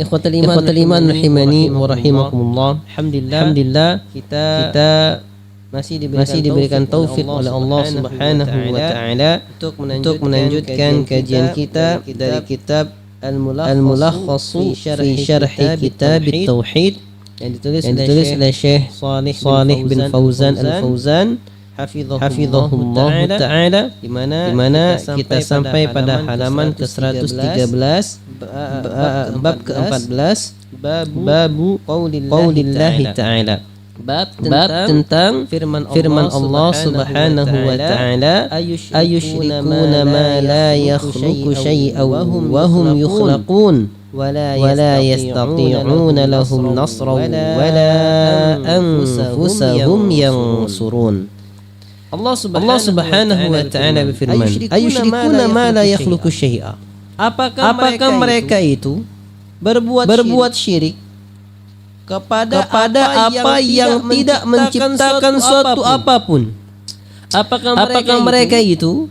Ikhwatul iman rahimani wa rahimakumullah. Alhamdulillah kita masih diberikan taufik oleh Allah Subhanahu wa taala untuk melanjutkan kajian kita dari kitab Al-Mulakhas fi Syarh Kitab At-Tauhid yang ditulis oleh Syekh Shalih bin Fauzan Al-Fauzan hafizahullah ta'ala, di mana kita sampai pada halaman ke-113, bab ke-14, babu qaulillahi ta'ala, bab tentang firman Allah Subhanahu wa ta'ala, ayusyrikuna ma la yakhluqu syai'an wa hum yukhlaqun ولا يستطيعون لهم نصرا ولا أنفسهم ينصرون. Allah Subhanahu wa taala berfirman, ayusyrikuna ma la yakhluqu syai'a. Apakah mereka itu berbuat syirik kepada apa yang tidak menciptakan suatu apapun? Apakah mereka itu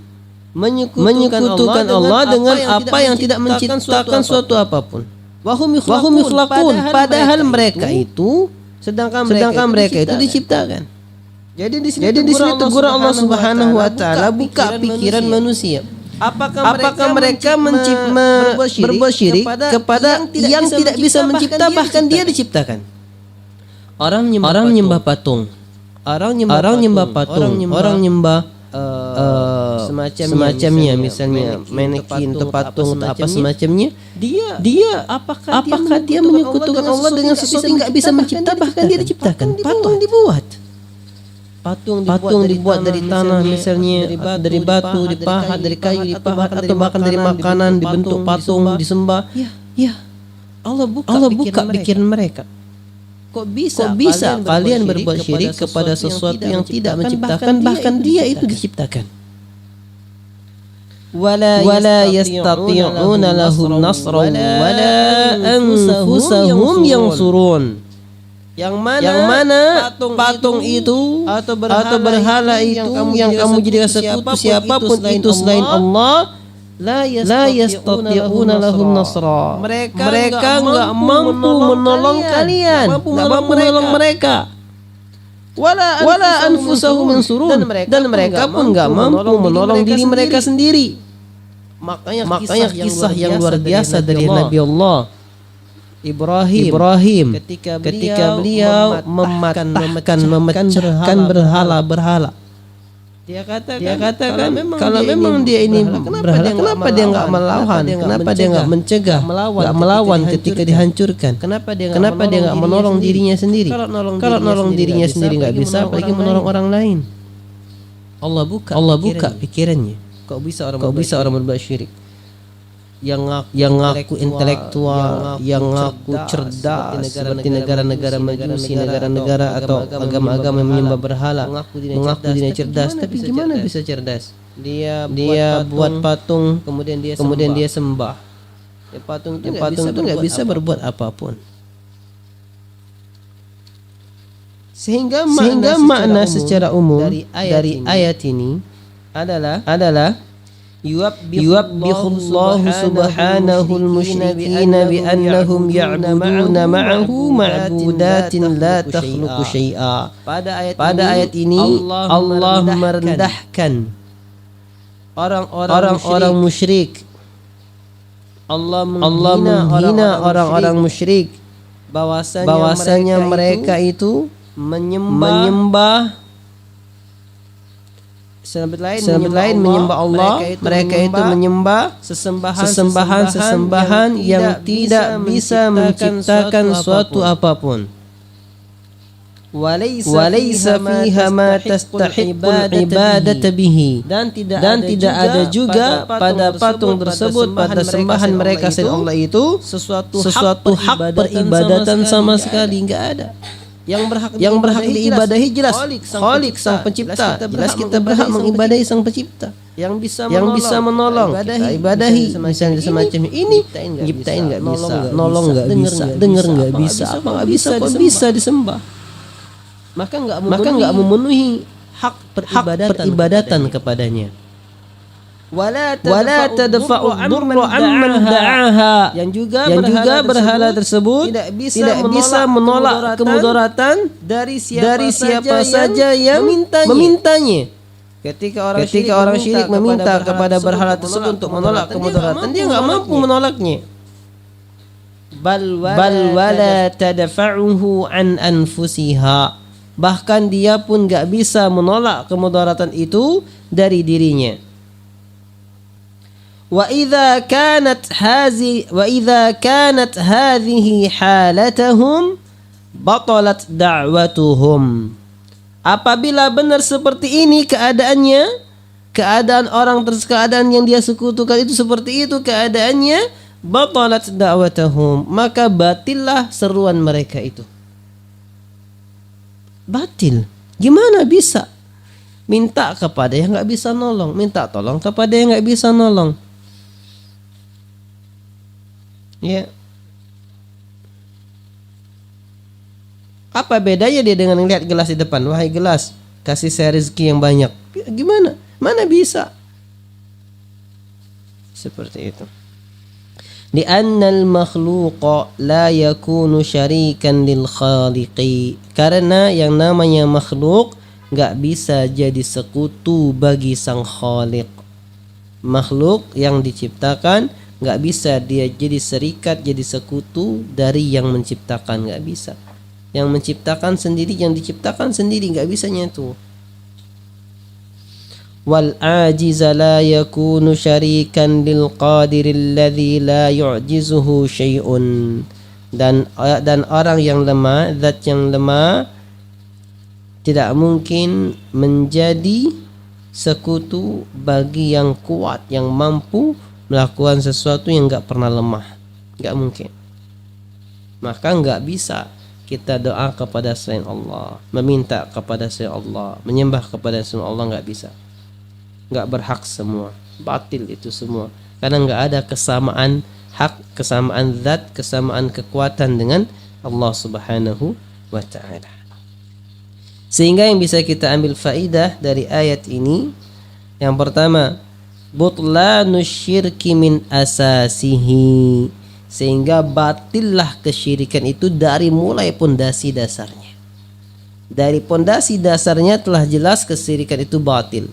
menyekutukan Allah dengan apa yang tidak menciptakan suatu apapun? Wahum yukhlaqun, padahal mereka itu sedangkan mereka itu diciptakan. Jadi di sini teguran Allah Subhanahu wa taala buka pikiran manusia. Apakah mereka berbuat syirik kepada yang tidak bisa mencipta, bahkan dia diciptakan? Orang nyembah patung, orang nyembah semacamnya, misalnya manekin atau patung atau apa semacamnya. Dia apakah dia menyekutukan Allah dengan sesuatu yang nggak bisa mencipta, bahkan dia diciptakan? Patung dibuat dari tanah, misalnya dari batu dipahat, dari kayu dipahat, atau bahkan dari makanan dibentuk patung disembah. Ya, Allah buka pikiran mereka. Kok bisa kalian berbuat syirik kepada sesuatu yang tidak menciptakan, bahkan dia itu diciptakan? Wala yastati'una lahum nasran wala anfusahum yansurun. Yang mana patung itu atau berhala itu yang kamu jadikan sekutu, siapapun itu selain Allah, la yastati'una lahum nasra. Mereka enggak mampu menolong kalian, enggak mampu menolong mereka. Wala anfusahum yansurun, dan mereka pun enggak mampu menolong diri mereka sendiri. Makanya kisah yang luar biasa dari Nabi Allah Ibrahim ketika beliau memecahkan berhala. Dia katakan kalau memang dia ini berhala, kenapa dia enggak melawan? Kenapa dia enggak mencegah, enggak melawan ketika dihancurkan? Kenapa dia enggak menolong dirinya sendiri? Kalau nolong dirinya sendiri enggak bisa, apalagi menolong orang lain. Allah buka pikirannya. Kok bisa orang berbuat syirik? Yang ngaku intelektual, yang ngaku cerdas seperti negara-negara majusi, negara-negara atau agama-agama yang menyembah berhala, mengaku dirinya cerdas, tapi gimana bisa cerdas? Dia buat patung, kemudian dia sembah. Patung itu nggak bisa berbuat apapun. Sehingga makna secara umum dari ayat ini adalah yuwabbihullahu subhanahu al-musyrikina bi'annahum ya'buduna ma'ahu ma'budatin la takhluqu syai'a. Pada ayat ini Allah merendahkan orang-orang musyrik. Allah menghina orang-orang musyrik bahwasanya mereka itu menyembah Selain menyembah Allah, mereka itu menyembah sesembahan yang tidak bisa menciptakan suatu apapun. Walaysa fiha ma tastahiqqul ibadata bihi, dan tidak ada juga pada patung tersebut, pada sembahan mereka selain Allah itu sesuatu hak peribadatan sama sekali, enggak ada. Yang berhak diibadahi jelas Khalik, sang pencipta. Jelas kita berhak mengibadahi sang pencipta. Yang bisa menolong, kita ibadahi. Misalnya semacam ini, nyiptain nggak bisa, nolong nggak bisa, dengar nggak bisa, apa nggak bisa, kok bisa disembah? Maka nggak memenuhi hak peribadatan kepadanya. wala tadfa'u ad-durra amman da'aha, yang juga berhala tersebut tidak bisa menolak kemudaratan dari siapa saja yang memintanya. Ketika orang syirik meminta kepada berhala tersebut untuk menolak kemudaratan, dia enggak mampu menolaknya. Bal wala tadfa'uhu an anfusiha, bahkan dia pun enggak bisa menolak kemudaratan itu dari dirinya. Wa idza kanat hadhihi halatahum batalat da'watuhum. Apabila benar seperti ini keadaan yang dia sekutukan itu seperti itu keadaannya, batalat da'watuhum, maka batillah seruan mereka itu. Batil. Gimana bisa minta kepada yang enggak bisa nolong, minta tolong kepada yang enggak bisa nolong? Ya. Apa bedanya dia dengan melihat gelas di depan? Wahai gelas, kasih saya rezeki yang banyak. Gimana? Mana bisa? Seperti itu. Li'annal makhluqa la yakunu syarikan lil khaliqi. Karena yang namanya makhluk enggak bisa jadi sekutu bagi sang khaliq. Makhluk yang diciptakan enggak bisa dia jadi serikat, jadi sekutu dari yang menciptakan, enggak bisa. Yang menciptakan sendiri, yang diciptakan sendiri, enggak bisa nyatu. Wal ajiza la yakunu syarikan lil qadiril ladzi la yu'jizuhu syai'un. Dan orang yang lemah, zat yang lemah tidak mungkin menjadi sekutu bagi yang kuat, yang mampu melakukan sesuatu yang enggak pernah lemah. Enggak mungkin. Maka enggak bisa kita doa kepada selain Allah, meminta kepada selain Allah, menyembah kepada selain Allah, enggak bisa. Enggak berhak semua. Batil itu semua. Karena enggak ada kesamaan hak, kesamaan zat, kesamaan kekuatan dengan Allah Subhanahu wa taala. Sehingga yang bisa kita ambil faidah dari ayat ini, yang pertama, butlanu syirki min asasihi, sehingga batillah kesyirikan itu dari mulai pondasi dasarnya. Dari pondasi dasarnya telah jelas kesyirikan itu batil.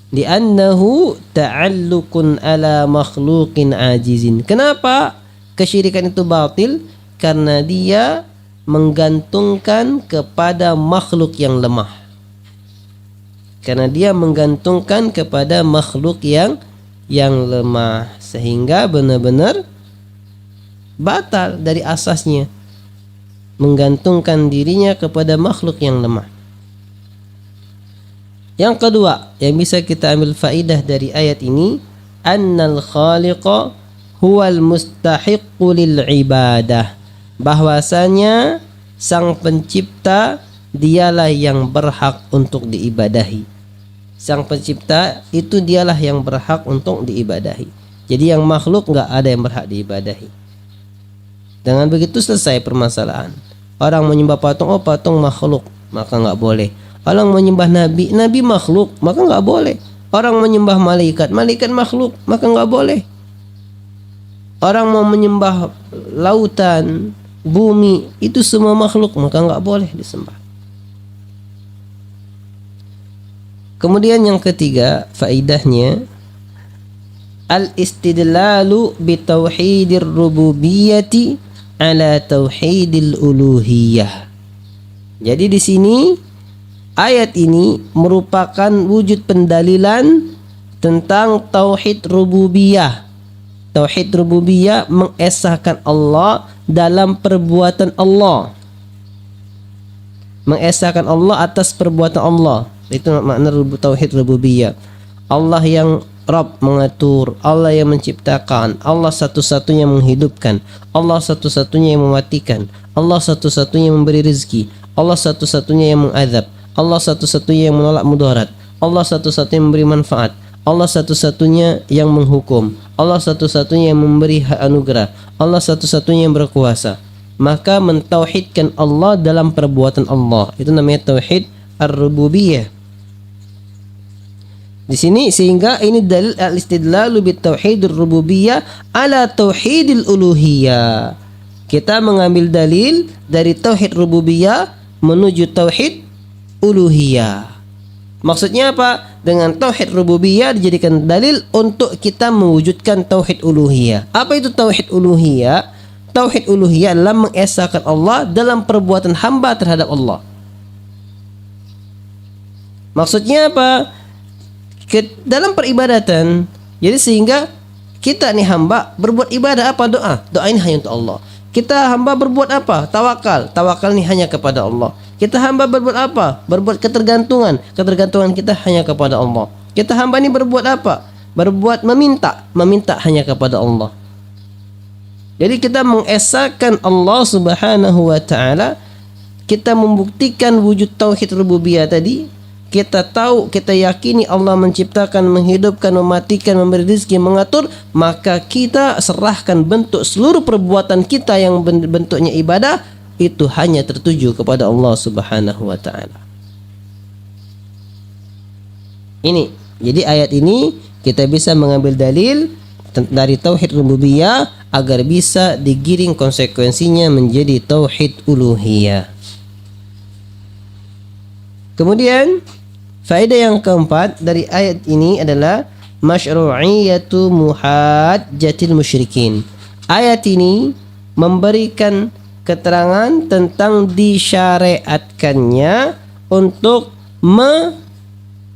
Li'annahu ta'alluqun ala makhluqin ajizin. Kenapa kesyirikan itu batil? Karena dia menggantungkan kepada makhluk yang lemah. Karena dia menggantungkan kepada makhluk yang lemah, sehingga benar-benar batal dari asasnya, menggantungkan dirinya kepada makhluk yang lemah. Yang kedua yang bisa kita ambil faidah dari ayat ini, annal khaliqa huwal mustahiqqu lil ibadah, bahwasanya sang pencipta dialah yang berhak untuk diibadahi. Sang pencipta itu dialah yang berhak untuk diibadahi. Jadi yang makhluk enggak ada yang berhak diibadahi. Dengan begitu selesai permasalahan. Orang menyembah patung, oh patung makhluk, maka enggak boleh. Orang menyembah nabi, nabi makhluk, maka enggak boleh. Orang menyembah malaikat, malaikat makhluk, maka enggak boleh. Orang mau menyembah lautan, bumi, itu semua makhluk, maka enggak boleh disembah. Kemudian yang ketiga faidahnya, al-istidlalu bi tauhidir rububiyyati ala tauhidil uluhiyah. Jadi di sini ayat ini merupakan wujud pendalilan tentang tauhid rububiyah. Tauhid rububiyah mengesahkan Allah dalam perbuatan Allah. Mengesahkan Allah atas perbuatan Allah. Itu makna tauhid rububiyah. Allah yang Rabb mengatur, Allah yang menciptakan, Allah satu-satunya yang menghidupkan, Allah satu-satunya yang mematikan, Allah satu-satunya yang memberi rezeki, Allah satu-satunya yang mengadab, Allah satu-satunya yang menolak mudarat, Allah satu-satunya yang memberi manfaat, Allah satu-satunya yang menghukum, Allah satu-satunya yang memberi hak anugerah, Allah satu-satunya yang berkuasa. Maka mentauhidkan Allah dalam perbuatan Allah, itu namanya tauhid ar-rububiyah. Di sini sehingga ini dalil al-istidlalu bit tauhidur rububiyah ala tauhidil uluhiyah. Kita mengambil dalil dari tauhid rububiyah menuju tauhid uluhiyah. Maksudnya apa? Dengan tauhid rububiyah dijadikan dalil untuk kita mewujudkan tauhid uluhiyah. Apa itu tauhid uluhiyah? Tauhid uluhiyah adalah mengesahkan Allah dalam perbuatan hamba terhadap Allah. Maksudnya apa? Dalam peribadatan, jadi sehingga kita nih hamba berbuat ibadah apa? Doa ini hanya untuk Allah. Kita hamba berbuat apa? Tawakal ini hanya kepada Allah. Kita hamba berbuat apa? Berbuat ketergantungan kita hanya kepada Allah. Kita hamba ini berbuat apa? Berbuat meminta hanya kepada Allah. Jadi kita mengesahkan Allah Subhanahu wa taala, kita membuktikan wujud tauhid rububiyah tadi. Kita tahu, kita yakini Allah menciptakan, menghidupkan, mematikan, memberi rezeki, mengatur, maka kita serahkan bentuk seluruh perbuatan kita yang bentuknya ibadah itu hanya tertuju kepada Allah Subhanahu wa taala. Ini, jadi ayat ini kita bisa mengambil dalil dari tauhid rububiyah agar bisa digiring konsekuensinya menjadi tauhid uluhiyah. Kemudian faedah yang keempat dari ayat ini adalah masyru'iyatu muhajjatil musyrikin. Ayat ini memberikan keterangan tentang disyariatkannya untuk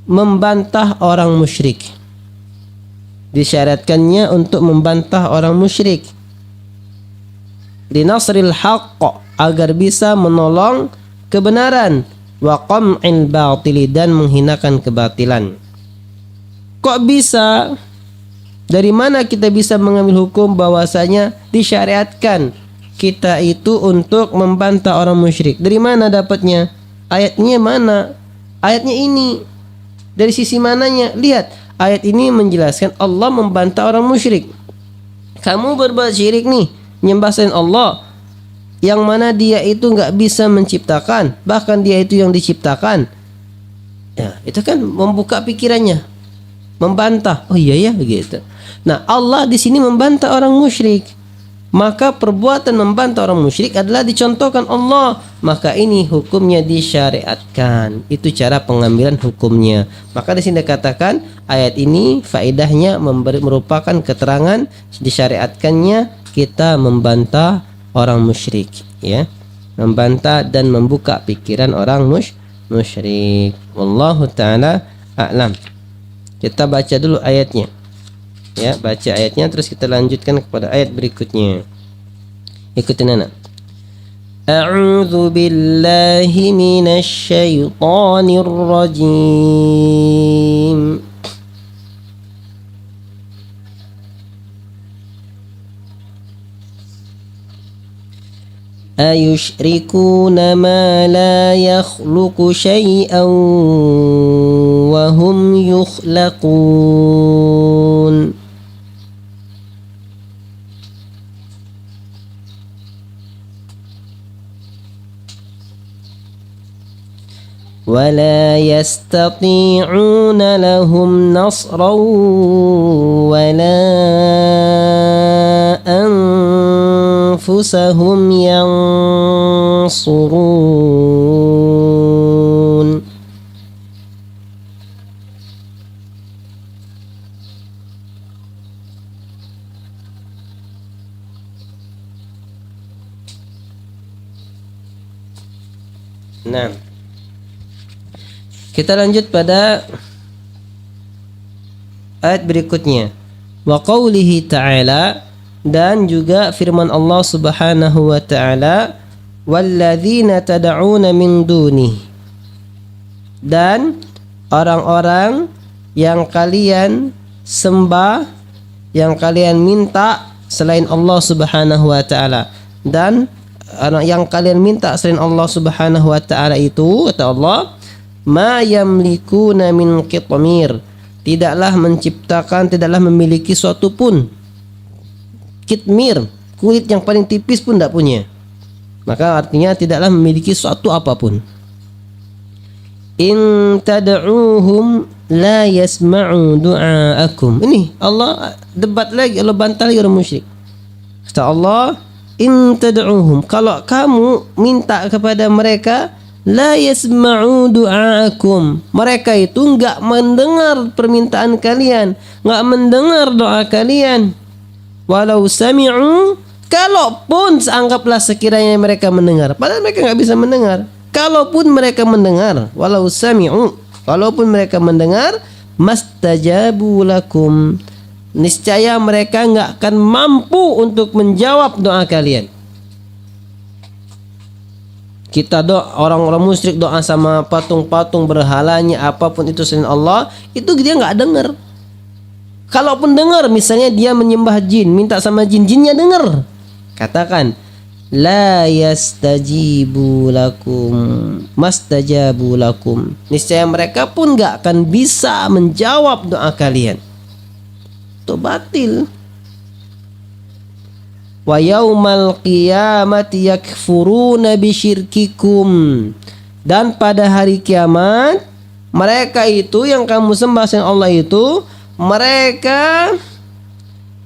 membantah orang musyrik. Disyariatkannya untuk membantah orang musyrik. Linasril haqq, agar bisa menolong kebenaran, wa qam'il batili, dan menghinakan kebatilan. Kok bisa? Dari mana kita bisa mengambil hukum bahwasanya disyariatkan kita itu untuk membantah orang musyrik? Dari mana dapatnya? Ayatnya mana? Ayatnya ini. Dari sisi mananya? Lihat, ayat ini menjelaskan Allah membantah orang musyrik. Kamu berbuat syirik nih, nyembah selain Allah, yang mana dia itu nggak bisa menciptakan, bahkan dia itu yang diciptakan. Ya, itu kan membuka pikirannya, membantah. Oh iya ya, begitu. Nah, Allah di sini membantah orang musyrik. Maka perbuatan membantah orang musyrik adalah dicontohkan Allah. Maka ini hukumnya disyariatkan. Itu cara pengambilan hukumnya. Maka di sini dikatakan ayat ini faedahnya merupakan keterangan disyariatkannya kita membantah orang musyrik, ya, membantah dan membuka pikiran orang musyrik. Wallahu taala a'lam. Kita baca dulu ayatnya, ya, baca ayatnya terus kita lanjutkan kepada ayat berikutnya. Ikutin anak. A'udzu billahi minasy syaithanir rajim. أَيُشْرِكُونَ مَا لَا يَخْلُقُ شَيْئًا وَهُمْ يُخْلَقُونَ. وَلَا يَسْتَطِيعُونَ لَهُمْ نَصْرًا وَلَا أنفسهم ينصرون. Nah, kita lanjut pada ayat berikutnya. Wa qawlihi ta'ala, dan juga firman Allah Subhanahu wa taala, walladzina tad'una min duni, dan orang-orang yang kalian sembah, yang kalian minta selain Allah Subhanahu wa taala. Dan yang kalian minta selain Allah Subhanahu wa taala itu, kata Allah, ma yamlikuna min qitmir, tidaklah menciptakan, tidaklah memiliki suatu pun. Kitmir, kulit yang paling tipis pun tidak punya. Maka artinya tidaklah memiliki suatu apapun. In tad'uhum la yasma'u du'aakum. Ini Allah debat lagi, Allah bantah lagi orang musyrik. Kata Allah, in tad'uhum, kalau kamu minta kepada mereka, la yasma'u du'aakum, mereka itu enggak mendengar permintaan kalian, enggak mendengar doa kalian. Walau sami'u, kalaupun anggaplah sekiranya mereka mendengar, padahal mereka enggak bisa mendengar. Kalaupun mereka mendengar, walau sami'u, walaupun mereka mendengar, mastajabu lakum, niscaya mereka enggak akan mampu untuk menjawab doa kalian. Kita doa, orang-orang musyrik doa sama patung-patung berhalanya, apapun itu selain Allah, itu dia enggak dengar. Kalaupun dengar, misalnya dia menyembah jin, minta sama jin, jinnya dengar. Katakan, la yastajibu lakum, mastajabu lakum, niscaya mereka pun enggak akan bisa menjawab doa kalian. Itu batil. Wa yaumal qiyamati yakfuruna bisyirkikum, dan pada hari kiamat mereka itu yang kamu sembah selain Allah itu, mereka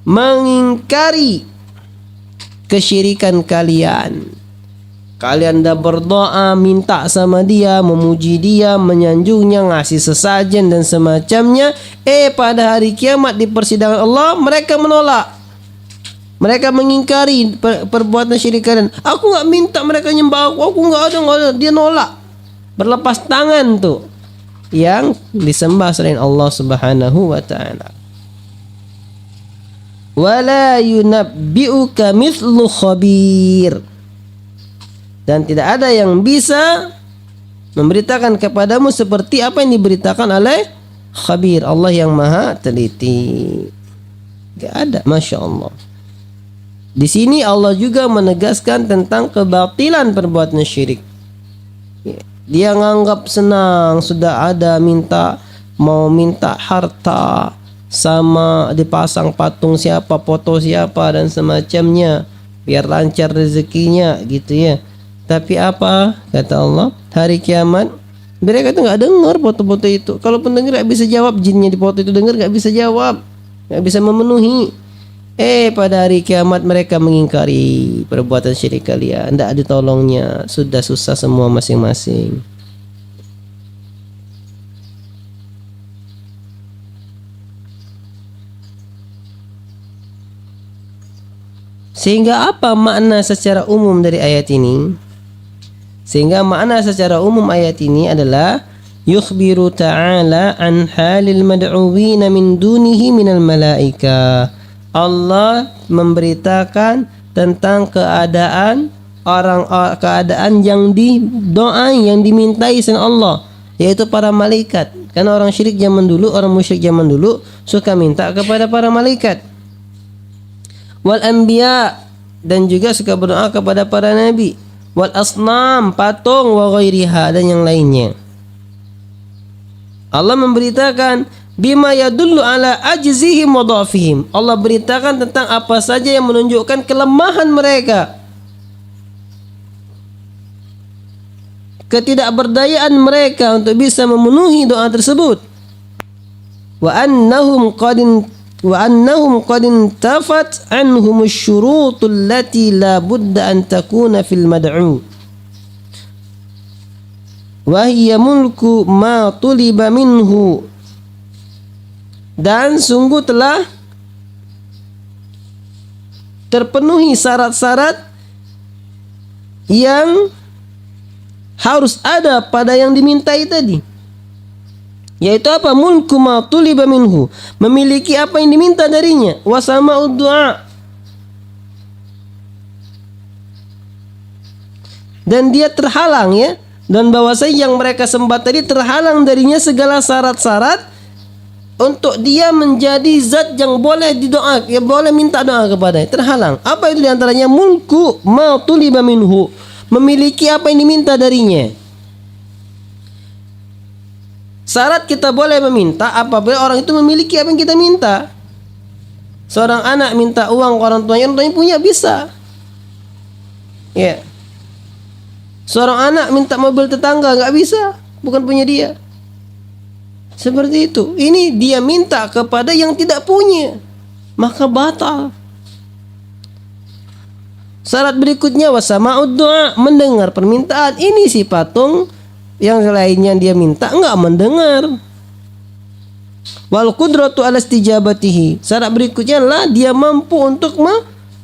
mengingkari kesyirikan kalian. Kalian dah berdoa, minta sama dia, memuji dia, menyanjungnya, ngasih sesajen dan semacamnya. Pada hari kiamat di persidangan Allah, mereka menolak. Mereka mengingkari perbuatan syirik kalian. Aku nggak minta mereka nyembah aku nggak ada. Dia nolak, berlepas tangan tuh yang disembah selain Allah Subhanahu wa ta'ala. Wala yunabbi'uka mithlu khabir, dan tidak ada yang bisa memberitakan kepadamu seperti apa yang diberitakan oleh khabir, Allah yang maha teliti. Gak ada, Masya Allah. Di sini Allah juga menegaskan tentang kebatilan perbuatan syirik. Dia nganggap senang, sudah ada mau minta harta, sama dipasang patung siapa, foto siapa dan semacamnya, biar lancar rezekinya gitu ya. Tapi apa kata Allah, hari kiamat mereka itu nggak dengar foto-foto itu. Kalaupun dengar nggak bisa jawab, jinnya di foto itu dengar nggak bisa jawab, nggak bisa memenuhi. Pada hari kiamat mereka mengingkari perbuatan syirik kalian, tidak ada tolongnya, sudah susah semua masing-masing. Sehingga apa makna secara umum dari ayat ini? Sehingga makna secara umum ayat ini adalah yukhbiru ta'ala an halil mad'uwina min dunihi minal malaika. Allah memberitakan tentang keadaan keadaan yang didoai, yang dimintai selain Allah, yaitu para malaikat. Karena orang syirik zaman dulu, orang musyrik zaman dulu suka minta kepada para malaikat. Wal anbiya, dan juga suka berdoa kepada para nabi. Wal asnam, patung, wa ghairiha, dan yang lainnya. Allah memberitakan bima yadullu ala ajzihim wa dhafihim. Allah beritakan tentang apa saja yang menunjukkan kelemahan mereka, ketidakberdayaan mereka untuk bisa memenuhi doa tersebut. Wa annahum qad intafat anhum asy-syurutul lati la budda an takuna fil mad'u. Wa hiya mulku ma tuliba minhu, dan sungguh telah terpenuhi syarat-syarat yang harus ada pada yang dimintai tadi, yaitu apa? Mulku ma tuliba minhu, memiliki apa yang diminta darinya. Wa sama'ud du'a, dan dia terhalang ya, dan bahwasanya yang mereka sembah tadi terhalang darinya segala syarat-syarat untuk dia menjadi zat yang boleh didoa, yang boleh minta doa kepadanya, terhalang. Apa itu diantaranya? Mulku ma tuliba minhu, memiliki apa yang diminta darinya. Syarat kita boleh meminta apabila orang itu memiliki apa yang kita minta. Seorang anak minta uang ke orang tuanya punya, bisa. Ya. Seorang anak minta mobil tetangga, nggak bisa, bukan punya dia. Seperti itu. Ini dia minta kepada yang tidak punya, maka batal. Syarat berikutnya wasama'ud du'a, mendengar permintaan. Ini si patung yang lainnya dia minta enggak mendengar. Wal qudratu ala istijabatihi. Syarat berikutnya adalah dia mampu untuk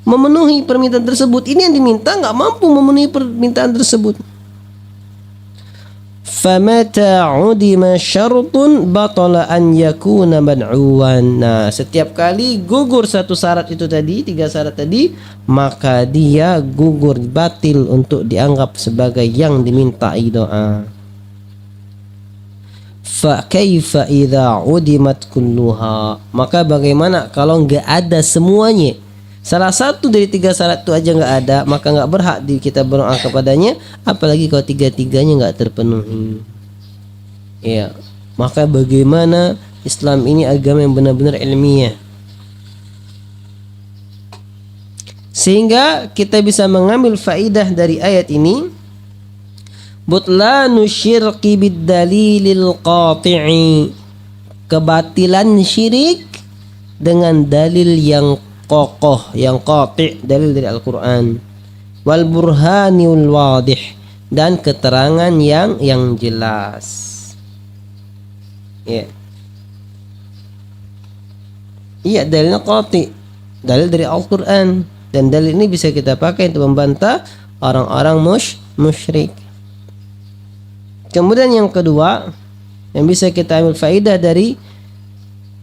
memenuhi permintaan tersebut. Ini yang diminta enggak mampu memenuhi permintaan tersebut. Famata udima syartun batala an yakuna mad'uwan. Nah, setiap kali gugur satu syarat itu tadi, 3 syarat tadi, maka dia gugur, batil untuk dianggap sebagai yang dimintai doa. Fa kaifa idza udimat kulluha? Maka bagaimana kalau enggak ada semuanya? Salah satu dari 3 syarat itu aja enggak ada, maka enggak berhak kita berdoa kepadanya, apalagi kalau 3-tiganya enggak terpenuhi. Ya, maka bagaimana Islam ini agama yang benar-benar ilmiah. Sehingga kita bisa mengambil faidah dari ayat ini, butlanu syirki bid dalilil qati'i, kebatilan syirik dengan dalil yang kokoh, yang qati', dalil dari Al-Quran, wal burhaniul wadih, dan keterangan yang jelas. Ya, iya, dalilnya qati', dalil dari Al-Quran, dan dalil ini bisa kita pakai untuk membantah orang-orang musyrik. Kemudian yang kedua yang bisa kita ambil faidah dari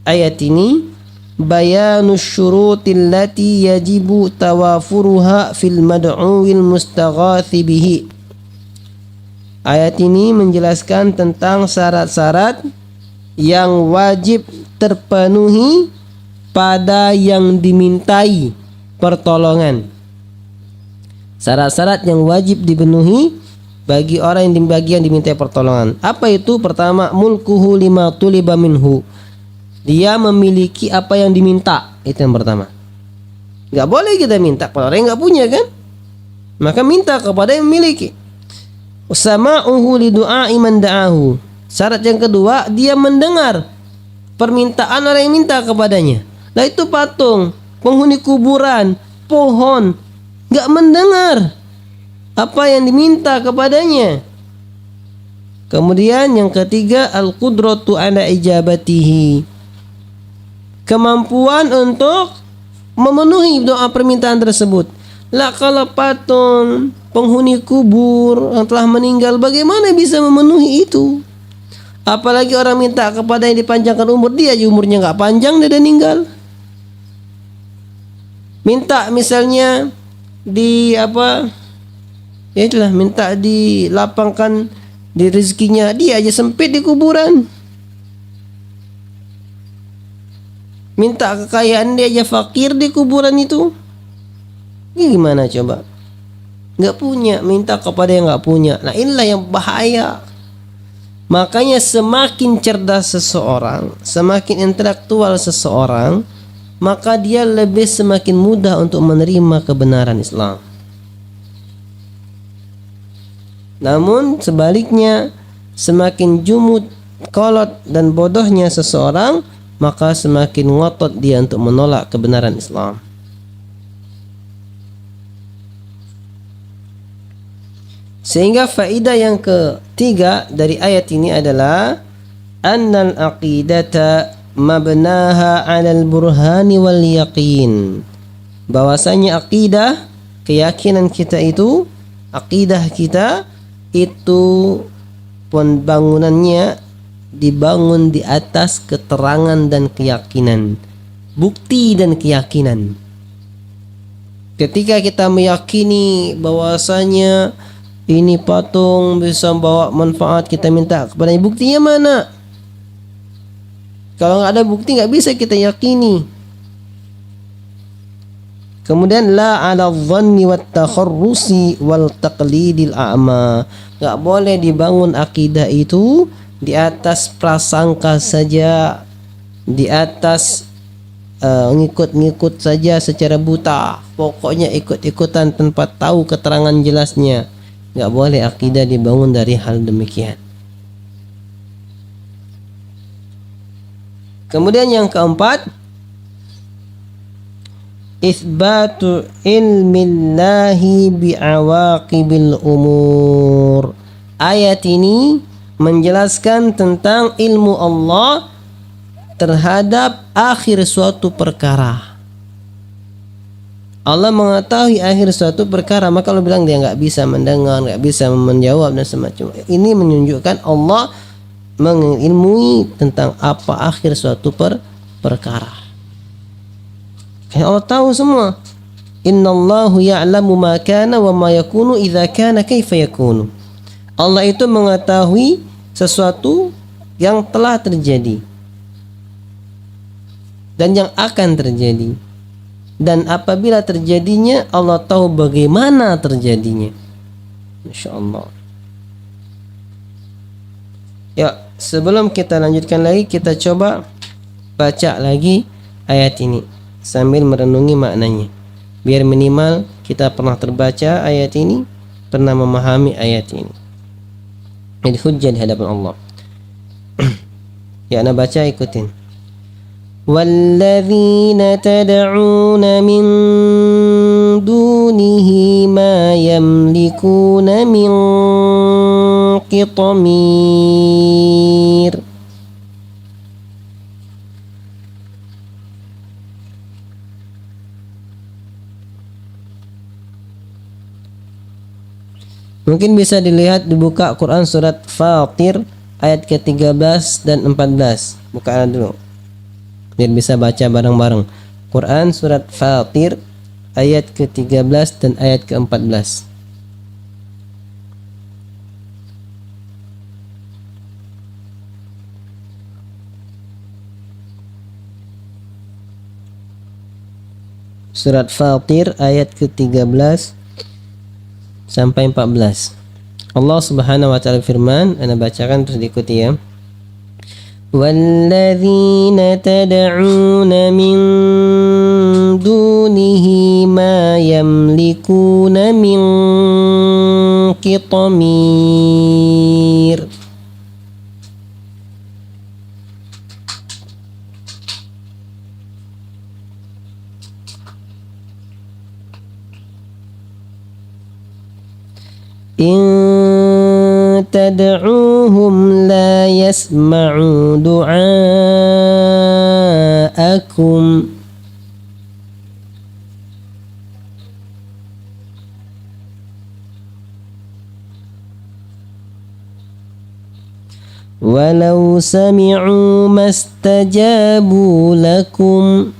ayat ini, bayanus syurutil lati yajibu tawafuruha fil mad'uwil mustaghathi bihi. Ayat ini menjelaskan tentang syarat-syarat yang wajib terpenuhi pada yang dimintai pertolongan. Syarat-syarat yang wajib dipenuhi bagi orang yang dimintai pertolongan. Apa itu? Pertama, mulkuhu lima tuliba minhu. Dia memiliki apa yang diminta. Itu yang pertama. Gak boleh kita minta pada orang yang gak punya, kan? Maka minta kepada yang memiliki. Sama'uhu li du'a'i man da'ahu. Syarat yang kedua, dia mendengar permintaan orang yang minta kepadanya. Nah, itu patung, penghuni kuburan, pohon, gak mendengar apa yang diminta kepadanya. Kemudian yang ketiga, al-qudratu ala ijabatihi, kemampuan untuk memenuhi doa permintaan tersebut. Lah, kalau patung, penghuni kubur yang telah meninggal, bagaimana bisa memenuhi itu? Apalagi orang minta kepada yang dipanjangkan umur, dia aja umurnya gak panjang, dia udah meninggal. Minta misalnya minta dilapangkan di rezekinya, dia aja sempit di kuburan. Minta kekayaan, dia aja fakir di kuburan itu. Ini gimana coba? Gak punya, minta kepada yang gak punya. Nah, inilah yang bahaya. Makanya semakin cerdas seseorang, semakin intelektual seseorang, maka dia semakin mudah untuk menerima kebenaran Islam. Namun sebaliknya, semakin jumud, kolot, dan bodohnya seseorang, maka semakin ngotot dia untuk menolak kebenaran Islam. Sehingga faidah yang ketiga dari ayat ini adalah annal aqidata mabnaha 'alal burhani wal yaqin. Bahwasanya akidah, keyakinan kita itu, akidah kita itu pembangunannya dibangun di atas keterangan dan keyakinan, bukti dan keyakinan. Ketika kita meyakini bahwasanya ini patung bisa membawa manfaat, kita minta kepadanya, buktinya mana? Kalau nggak ada bukti, nggak bisa kita yakini. Kemudian la 'ala dhanni wat takharrusi wal taqlidil a'ma. Nggak boleh dibangun akidah itu di atas prasangka saja, di atas ngikut-ngikut saja secara buta. Pokoknya ikut-ikutan tanpa tahu keterangan jelasnya. Nggak boleh akidah dibangun dari hal demikian. Kemudian yang keempat, itsbatu ilmillahi bi'awaqibil umur. Ayat ini menjelaskan tentang ilmu Allah terhadap akhir suatu perkara. Allah mengetahui akhir suatu perkara, maka Allah bilang dia nggak bisa mendengar, nggak bisa menjawab dan semacam. Ini menunjukkan Allah mengilmui tentang apa akhir suatu perkara. Allah tahu semua. Innallahu ya'lamu ma kana wa ma yakunu idza kana kaifa yakunu. Allah itu mengetahui sesuatu yang telah terjadi dan yang akan terjadi. Dan apabila terjadinya, Allah tahu bagaimana terjadinya. Masya Allah. Ya, sebelum kita lanjutkan lagi, kita coba baca lagi ayat ini sambil merenungi maknanya. Biar minimal kita pernah terbaca ayat ini, pernah memahami ayat ini. Jadi hujjah di hadapan Allah. Ya, ana baca, ikutin. وَالَّذِينَ تَدْعُونَ مِن دُونِهِ مَا يَمْلِكُونَ مِن قِطْمِيرٍ. Mungkin bisa dilihat, dibuka Quran surat Fatir ayat ke-13 dan 14. Buka dulu biar bisa baca bareng-bareng. Quran surat Fatir ayat ke-13 dan ayat ke-14. Surat Fatir ayat ke-13 sampai 14. Allah Subhanahu wa taala firman, ana bacakan terus diikuti ya. وَالَّذِينَ تَدْعُونَ مِن دُونِهِ مَا يَمْلِكُونَ مِن قِطْمِيرٍ. إن تدعوهم لا يسمعوا دعاءكم ولو سمعوا ما استجابوا لكم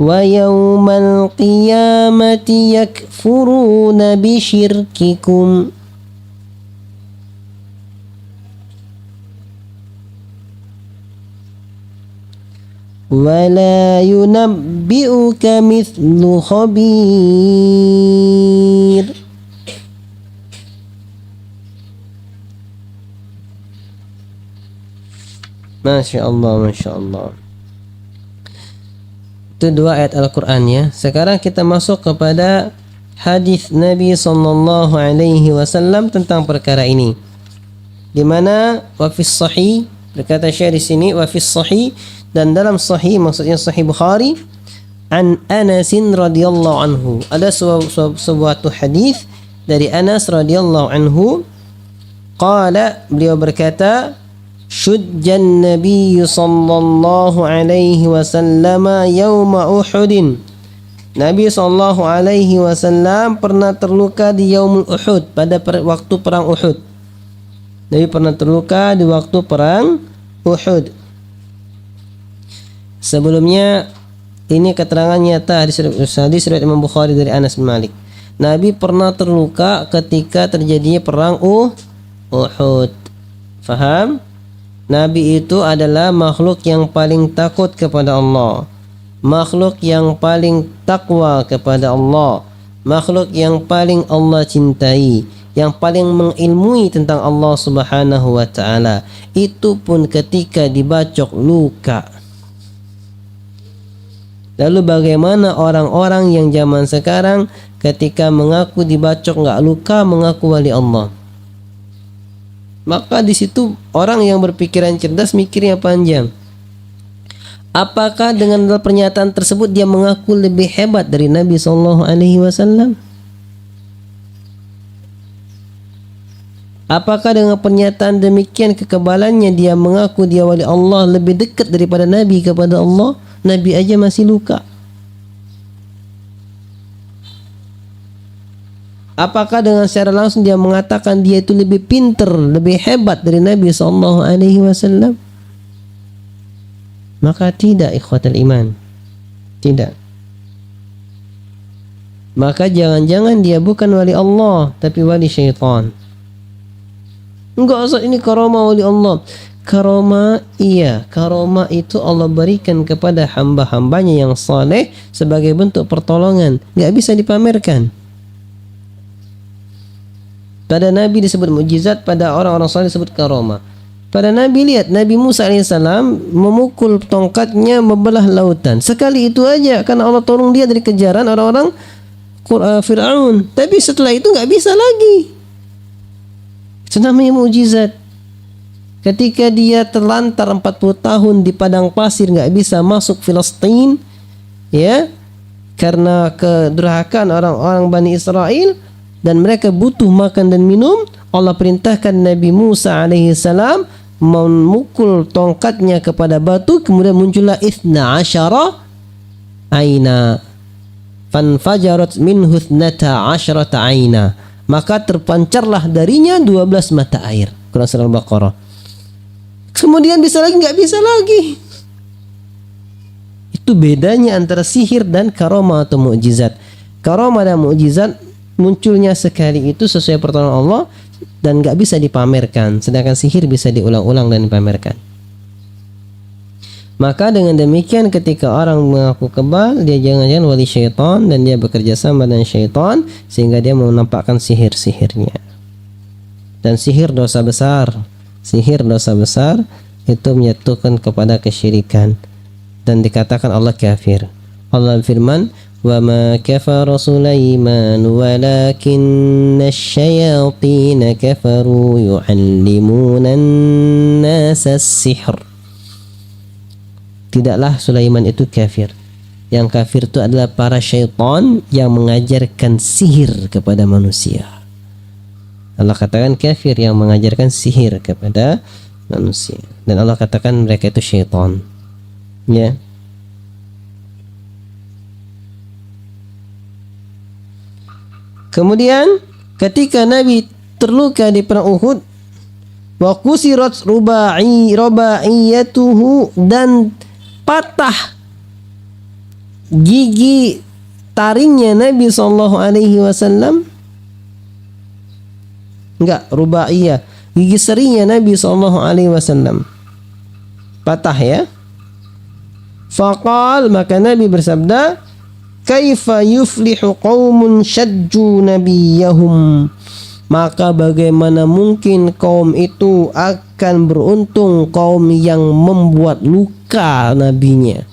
ويوم القيامة يكفرون بشرككم ولا ينبئك مثل خبير. Masya Allah, Masya Allah. Itu dua ayat Al-Quran ya. Sekarang kita masuk kepada hadis Nabi sallallahu alaihi wasallam tentang perkara ini. Di mana wa fis sahih, berkata Syekh di sini, wa fis sahih, dan dalam sahih maksudnya Sahih Bukhari, an Anas radhiyallahu anhu. Ada sebuah hadis dari Anas radhiyallahu anhu. Qala, beliau berkata, syujjan Nabi sallallahu alaihi wasallam yauma Uhud. Nabi sallallahu alaihi wasallam pernah terluka di yaumul Uhud, pada waktu perang Uhud. Nabi pernah terluka di waktu perang Uhud. Sebelumnya ini keterangan nyata hadis riwayat Imam Bukhari dari Anas bin Malik. Nabi pernah terluka ketika terjadinya perang Uhud. Faham? Nabi itu adalah makhluk yang paling takut kepada Allah, makhluk yang paling takwa kepada Allah, makhluk yang paling Allah cintai, yang paling mengilmui tentang Allah Subhanahu wa ta'ala. Itu pun ketika dibacok luka. Lalu bagaimana orang-orang yang zaman sekarang ketika mengaku dibacok nggak luka, mengaku wali Allah? Maka di situ orang yang berpikiran cerdas mikirnya panjang. Apakah dengan pernyataan tersebut dia mengaku lebih hebat dari Nabi Shallallahu Alaihi Wasallam? Apakah dengan pernyataan demikian kekebalannya dia mengaku dia wali Allah lebih dekat daripada Nabi kepada Allah? Nabi aja masih luka. Apakah dengan secara langsung dia mengatakan dia itu lebih pintar, lebih hebat dari Nabi Shallallahu Alaihi Wasallam? Maka tidak, ikhwatal iman. Tidak. Maka jangan-jangan dia bukan wali Allah, tapi wali syaitan. Enggak, Ustaz, ini karomah wali Allah. Karomah, iya. Karomah itu Allah berikan kepada hamba-hambanya yang saleh sebagai bentuk pertolongan. Enggak bisa dipamerkan. Pada Nabi disebut mukjizat, pada orang-orang saleh disebut karomah. Pada Nabi, lihat Nabi Musa alaihissalam memukul tongkatnya membelah lautan. Sekali itu aja karena Allah tolong dia dari kejaran orang-orang Fir'aun. Tapi setelah itu nggak bisa lagi. Itu namanya mukjizat. Ketika dia terlantar 40 tahun di padang pasir nggak bisa masuk Filistin, ya, karena kedurhakaan orang-orang Bani Israel dan mereka butuh makan dan minum, Allah perintahkan Nabi Musa alaihissalam memukul tongkatnya kepada batu, kemudian muncullah 12 aina, fanfajarat minhu 12 aina, maka terpancarlah darinya 12 mata air. Quran surah Al-Baqarah. Kemudian bisa lagi, nggak bisa lagi. Itu bedanya antara sihir dan karomah atau mukjizat. Karomah dan mukjizat munculnya sekali itu sesuai pertolongan Allah dan nggak bisa dipamerkan, sedangkan sihir bisa diulang-ulang dan dipamerkan. Maka dengan demikian ketika orang mengaku kebal, dia jangan-jangan wali syaitan dan dia bekerja sama dengan syaitan sehingga dia menampakkan sihir-sihirnya. Dan sihir dosa besar. Sihir dosa besar itu menyatukan kepada kesyirikan dan dikatakan Allah kafir. Allah firman, وَمَا كَفَرَ سُلَيْمَانُ وَلَكِنَّ الشَّيَاطِينَ كَفَرُوا يُعَلِّمُونَ النَّاسَ السِّحْرَ. Tidaklah Sulaiman itu kafir. Yang kafir itu adalah para syaitan yang mengajarkan sihir kepada manusia. Allah katakan kafir yang mengajarkan sihir kepada manusia. Dan Allah katakan mereka itu syaitan. Ya. Kemudian ketika Nabi terluka di perang Uhud, wa kusirat rubaiyatuhu, dan patah gigi taringnya Nabi sallallahu alaihi wasallam. Enggak, rubaiyah, gigi serinya Nabi sallallahu alaihi wasallam patah, ya. Faqal, maka Nabi bersabda, kaifa yuflihu qaumun syajju nabiyahum, maka bagaimana mungkin kaum itu akan beruntung, kaum yang membuat luka nabinya.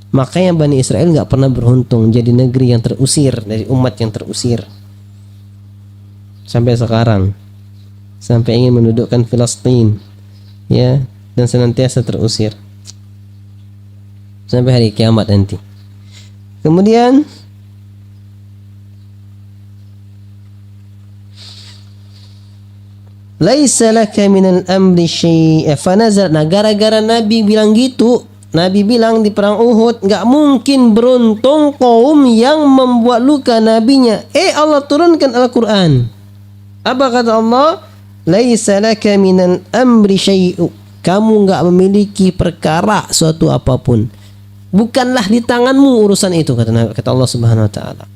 Makanya Bani Israel nggak pernah beruntung jadi negeri yang terusir, dari umat yang terusir sampai sekarang, sampai ingin mendudukkan Filistin, ya, dan senantiasa terusir sampai hari kiamat nanti. Kemudian laisa laka minal amri syai' fanazal. Nah, gara-gara Nabi bilang gitu, Nabi bilang di perang Uhud, enggak mungkin beruntung kaum yang membuat luka nabinya. Allah turunkan Al-Qur'an. Apa kata Allah? Laisa laka minal amri syai'. Kamu enggak memiliki perkara suatu apapun. Bukanlah di tanganmu urusan itu, kata Allah Subhanahu wa taala.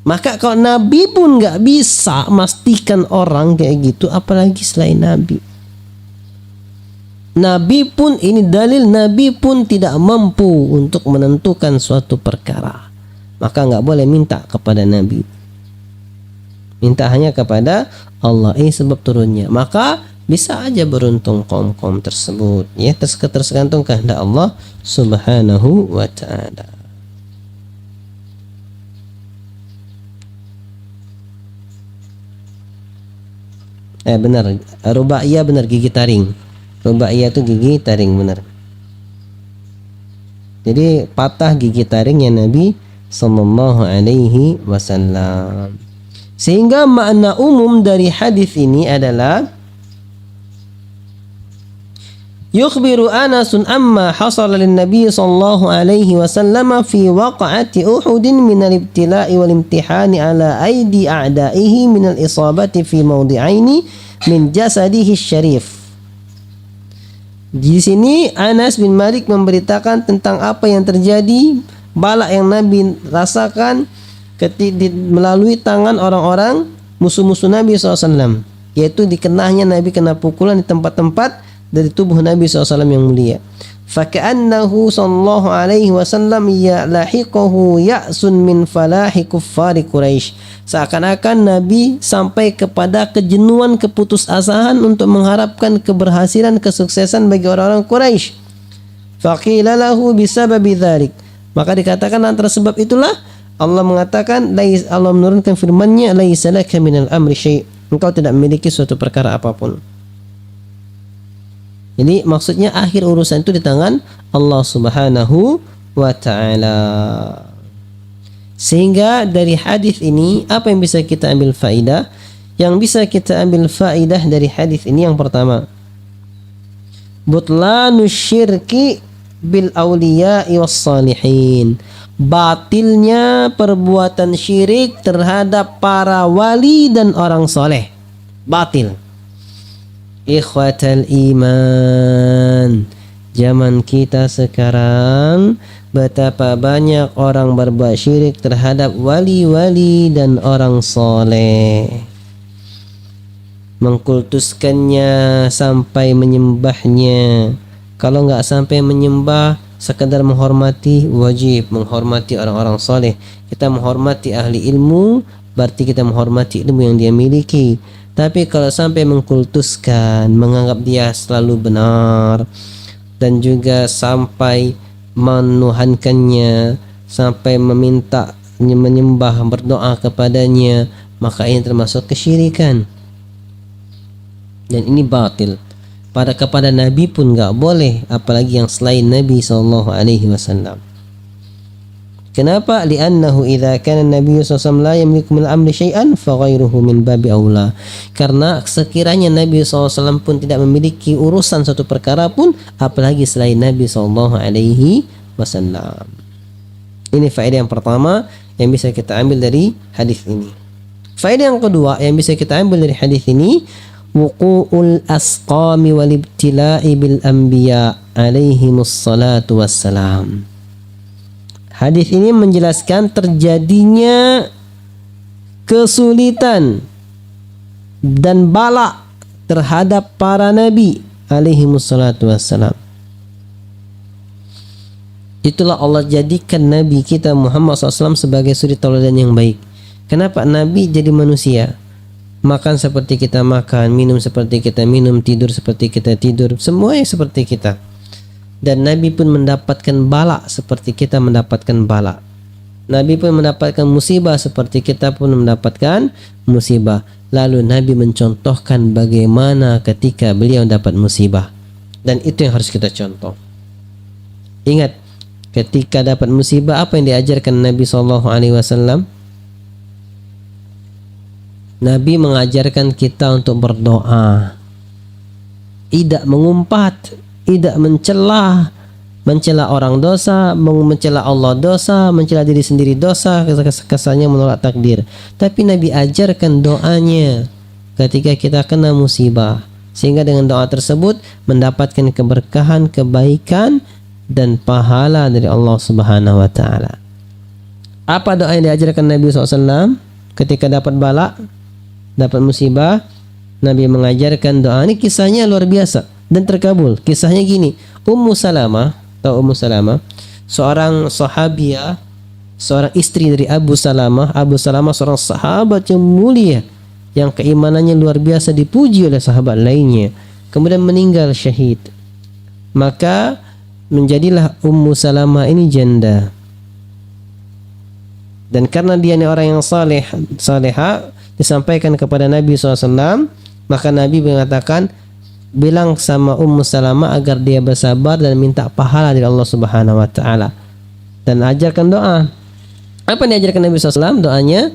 Maka kalau Nabi pun nggak bisa memastikan orang kayak gitu, apalagi selain Nabi. Nabi pun, ini dalil, Nabi pun tidak mampu untuk menentukan suatu perkara. Maka nggak boleh minta kepada Nabi. Minta hanya kepada Allah. Ini sebab turunnya. Maka bisa aja beruntung kaum-kaum tersebut, ya, tergantung kehendak Allah Subhanahu wa ta'ala. Benar, rubaiyah benar, gigi taring. Rubaiyah itu gigi taring, benar. Jadi patah gigi taringnya Nabi sallallahu alaihi wasallam. Sehingga makna umum dari hadis ini adalah yukhbiru Anasun amma hasala lin Nabi sallallahu alaihi wasallam fi waqa'ati Uhud min al-ibtila'i wal imtihani ala aidi a'da'ihi min al-isabati fi mawdi'aini min jasadihi syarif. Di sini Anas bin Malik memberitakan tentang apa yang terjadi, bala yang Nabi rasakan melalui tangan orang-orang musuh-musuh Nabi SAW, yaitu dikenahnya Nabi kena pukulan di tempat-tempat dari tubuh Nabi SAW yang mulia. Faka'annahu sallallahu alaihi wasallam lahiqahu ya'sun min falahi kuffari Quraisy. Seakan-akan Nabi sampai kepada kejenuhan, keputusasaan untuk mengharapkan keberhasilan, kesuksesan bagi orang-orang Quraisy. Faqila lahu bisababi dzalik. Maka dikatakan antara sebab itulah Allah mengatakan, Allah menurunkan firman-Nya, laisa laka minal amri syai'. Engkau tidak memiliki suatu perkara apapun. Jadi maksudnya akhir urusan itu di tangan Allah Subhanahu wa ta'ala. Sehingga dari hadis ini apa yang bisa kita ambil faidah? Yang bisa kita ambil faidah dari hadis ini yang pertama, butlanu syirki bil awliya'i was salihin. Batilnya perbuatan syirik terhadap para wali dan orang soleh. Batil. Ikhwatal iman, zaman kita sekarang betapa banyak orang berbuat syirik terhadap wali-wali dan orang soleh, mengkultuskannya sampai menyembahnya. Kalau nggak sampai menyembah, sekadar menghormati, wajib menghormati orang-orang soleh. Kita menghormati ahli ilmu, berarti kita menghormati ilmu yang dia miliki. Tapi kalau sampai mengkultuskan, menganggap dia selalu benar, dan juga sampai menuhankannya, sampai meminta, menyembah, berdoa kepadanya, maka ini termasuk kesyirikan. Dan ini batil. Kepada Nabi pun nggak boleh, apalagi yang selain Nabi SAW. Kenapa? Li'annahu idza kana Nabi SAW la yamliku min al-amri syai'an fa ghairuhu min babi aula. Karena sekiranya Nabi SAW pun tidak memiliki urusan suatu perkara pun, apalagi selain Nabi SAW. Ini faedah yang pertama yang bisa kita ambil dari hadis ini. Faedah yang kedua yang bisa kita ambil dari hadis ini, wuqu'ul asqami wal ibtila'i bil anbiya alaihimus salatu wassalam. Hadis ini menjelaskan terjadinya kesulitan dan bala terhadap para nabi alaihimus salatu wassalam. Itulah Allah jadikan Nabi kita Muhammad SAW sebagai suri tauladan yang baik. Kenapa? Nabi jadi manusia, makan seperti kita makan, minum seperti kita minum, tidur seperti kita tidur, semuanya seperti kita. Dan Nabi pun mendapatkan bala seperti kita mendapatkan bala. Nabi pun mendapatkan musibah seperti kita pun mendapatkan musibah. Lalu Nabi mencontohkan bagaimana ketika beliau dapat musibah. Dan itu yang harus kita contoh. Ingat, ketika dapat musibah, apa yang diajarkan Nabi SAW? Nabi mengajarkan kita untuk berdoa, tidak mengumpat, tidak mencela orang dosa, mencela Allah dosa, mencela diri sendiri dosa, kesannya menolak takdir. Tapi Nabi ajarkan doanya ketika kita kena musibah, sehingga dengan doa tersebut mendapatkan keberkahan, kebaikan dan pahala dari Allah Subhanahu wa ta'ala. Apa doa yang diajarkan Nabi SAW ketika dapat bala, dapat musibah? Nabi mengajarkan doa ini, kisahnya luar biasa dan terkabul. Kisahnya gini, Ummu Salamah, tahu Ummu Salamah? Seorang sahabiah, seorang istri dari Abu Salamah. Abu Salamah seorang sahabat yang mulia, yang keimanannya luar biasa, dipuji oleh sahabat lainnya. Kemudian meninggal syahid. Maka menjadilah Ummu Salamah ini janda. Dan karena dia ini orang yang salehah, disampaikan kepada Nabi SAW, Maka Nabi mengatakan, bilang sama Ummu Salamah agar dia bersabar dan minta pahala dari Allah Subhanahu wa taala. Dan ajarkan doa. Apa yang diajarkan Nabi SAW? Doanya,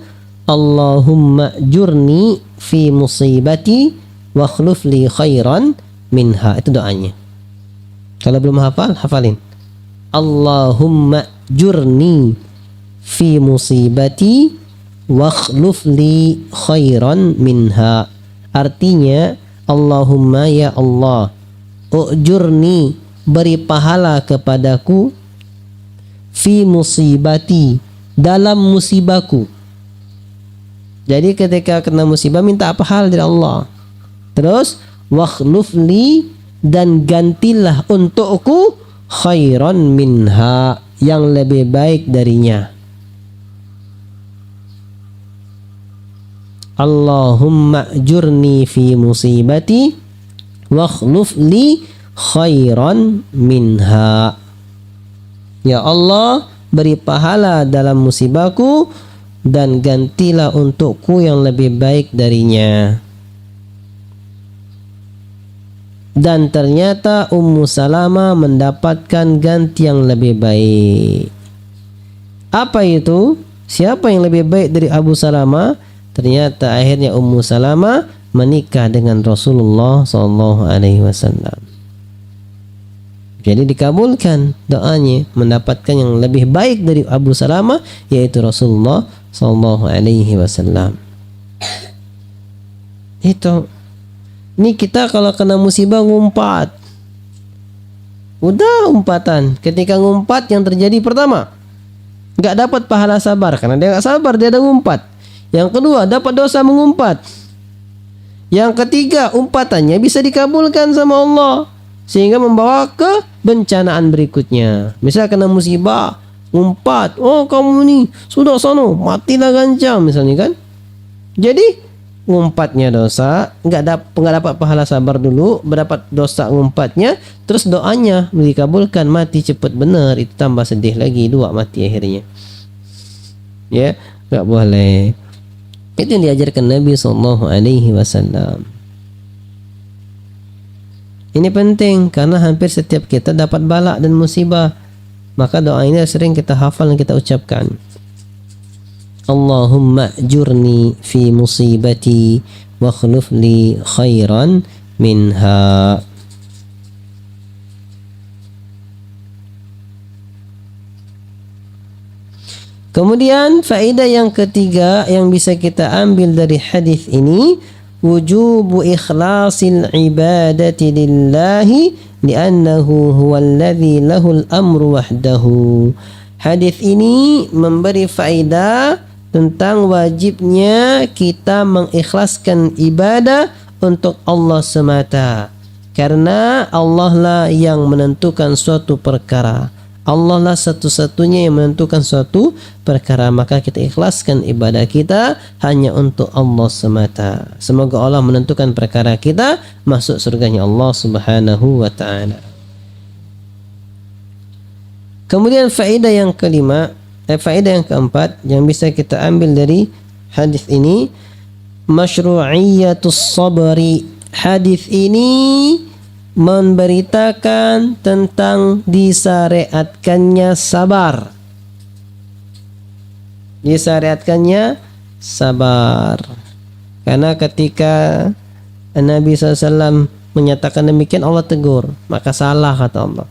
Allahumma jurni fi musibati wa akhluf li khairan minha. Itu doanya. Kalau belum hafal, hafalin. Allahumma jurni fi musibati wa akhluf li khairan minha. Artinya, Allahumma ya Allah, ujurni, beri pahala kepadaku, fi musibati, dalam musibahku. Jadi ketika kena musibah minta pahala dari Allah. Terus wakhluf li, dan gantilah untukku khairan minha, yang lebih baik darinya. Allahumma jurni fi musibati wakhluf li khairan minha. Ya Allah, beri pahala dalam musibahku dan gantilah untukku yang lebih baik darinya. Dan ternyata Ummu Salamah mendapatkan ganti yang lebih baik. Apa itu? Siapa yang lebih baik dari Abu Salamah? Ternyata akhirnya Ummu Salamah menikah dengan Rasulullah SAW. Jadi dikabulkan doanya, mendapatkan yang lebih baik dari Abu Salamah, yaitu Rasulullah SAW. Itu. Ini kita kalau kena musibah ngumpat. Udah umpatan. Ketika ngumpat yang terjadi pertama, nggak dapat pahala sabar karena dia nggak sabar, dia ada ngumpat. Yang kedua, dapat dosa mengumpat. Yang ketiga, umpatannya bisa dikabulkan sama Allah sehingga membawa ke bencanaan berikutnya. Misal kena musibah, ngumpat, oh kamu nih sudah sono, matilah gancang misalnya kan. Jadi ngumpatnya dosa, nggak dapat pahala sabar dulu, berdapat dosa ngumpatnya, terus doanya dikabulkan, mati cepat benar, itu tambah sedih lagi, dua mati akhirnya. Ya, nggak boleh. Itu yang diajarkan Nabi SAW. Ini penting karena hampir setiap kita dapat bala dan musibah. Maka doa ini sering kita hafal dan kita ucapkan. Allahumma jurni fi musibati wa akhluf li khairan minha. Kemudian faedah yang ketiga yang bisa kita ambil dari hadis ini, wujubu ikhlasil ibadati lillahi li'annahu huwallazi lahul amru wahdahu. Hadis ini memberi faedah tentang wajibnya kita mengikhlaskan ibadah untuk Allah semata, karena Allah lah yang menentukan suatu perkara. Allah lah satu-satunya yang menentukan suatu perkara, maka kita ikhlaskan ibadah kita hanya untuk Allah semata. Semoga Allah menentukan perkara kita masuk surganya Allah Subhanahu wa ta'ala. Kemudian faedah yang keempat yang bisa kita ambil dari hadis ini, masyru'iyatus sabri. Hadis ini memberitakan tentang disyariatkannya sabar. Disyariatkannya sabar. Karena ketika Nabi SAW menyatakan demikian, Allah tegur, maka salah kata Allah.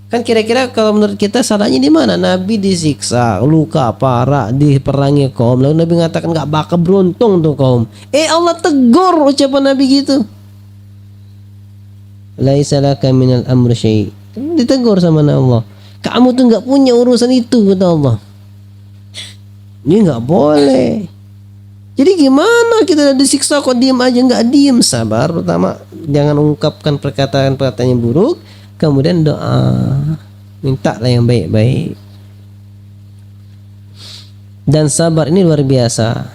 Kan kira-kira kalau menurut kita salahnya di mana? Nabi disiksa, luka parah, diperangi kaum, lalu Nabi mengatakan nggak bakal beruntung tuh kaum. Allah tegur ucapan Nabi gitu. Laisa laka minal amri syai'. Ditegur sama Allah. Kamu tuh nggak punya urusan itu kata Allah. Ini nggak boleh. Jadi gimana kita udah disiksa kok diam aja? Nggak diam, sabar. Pertama jangan ungkapkan perkataan-perkataan yang buruk. Kemudian doa, mintalah yang baik-baik. Dan sabar ini luar biasa.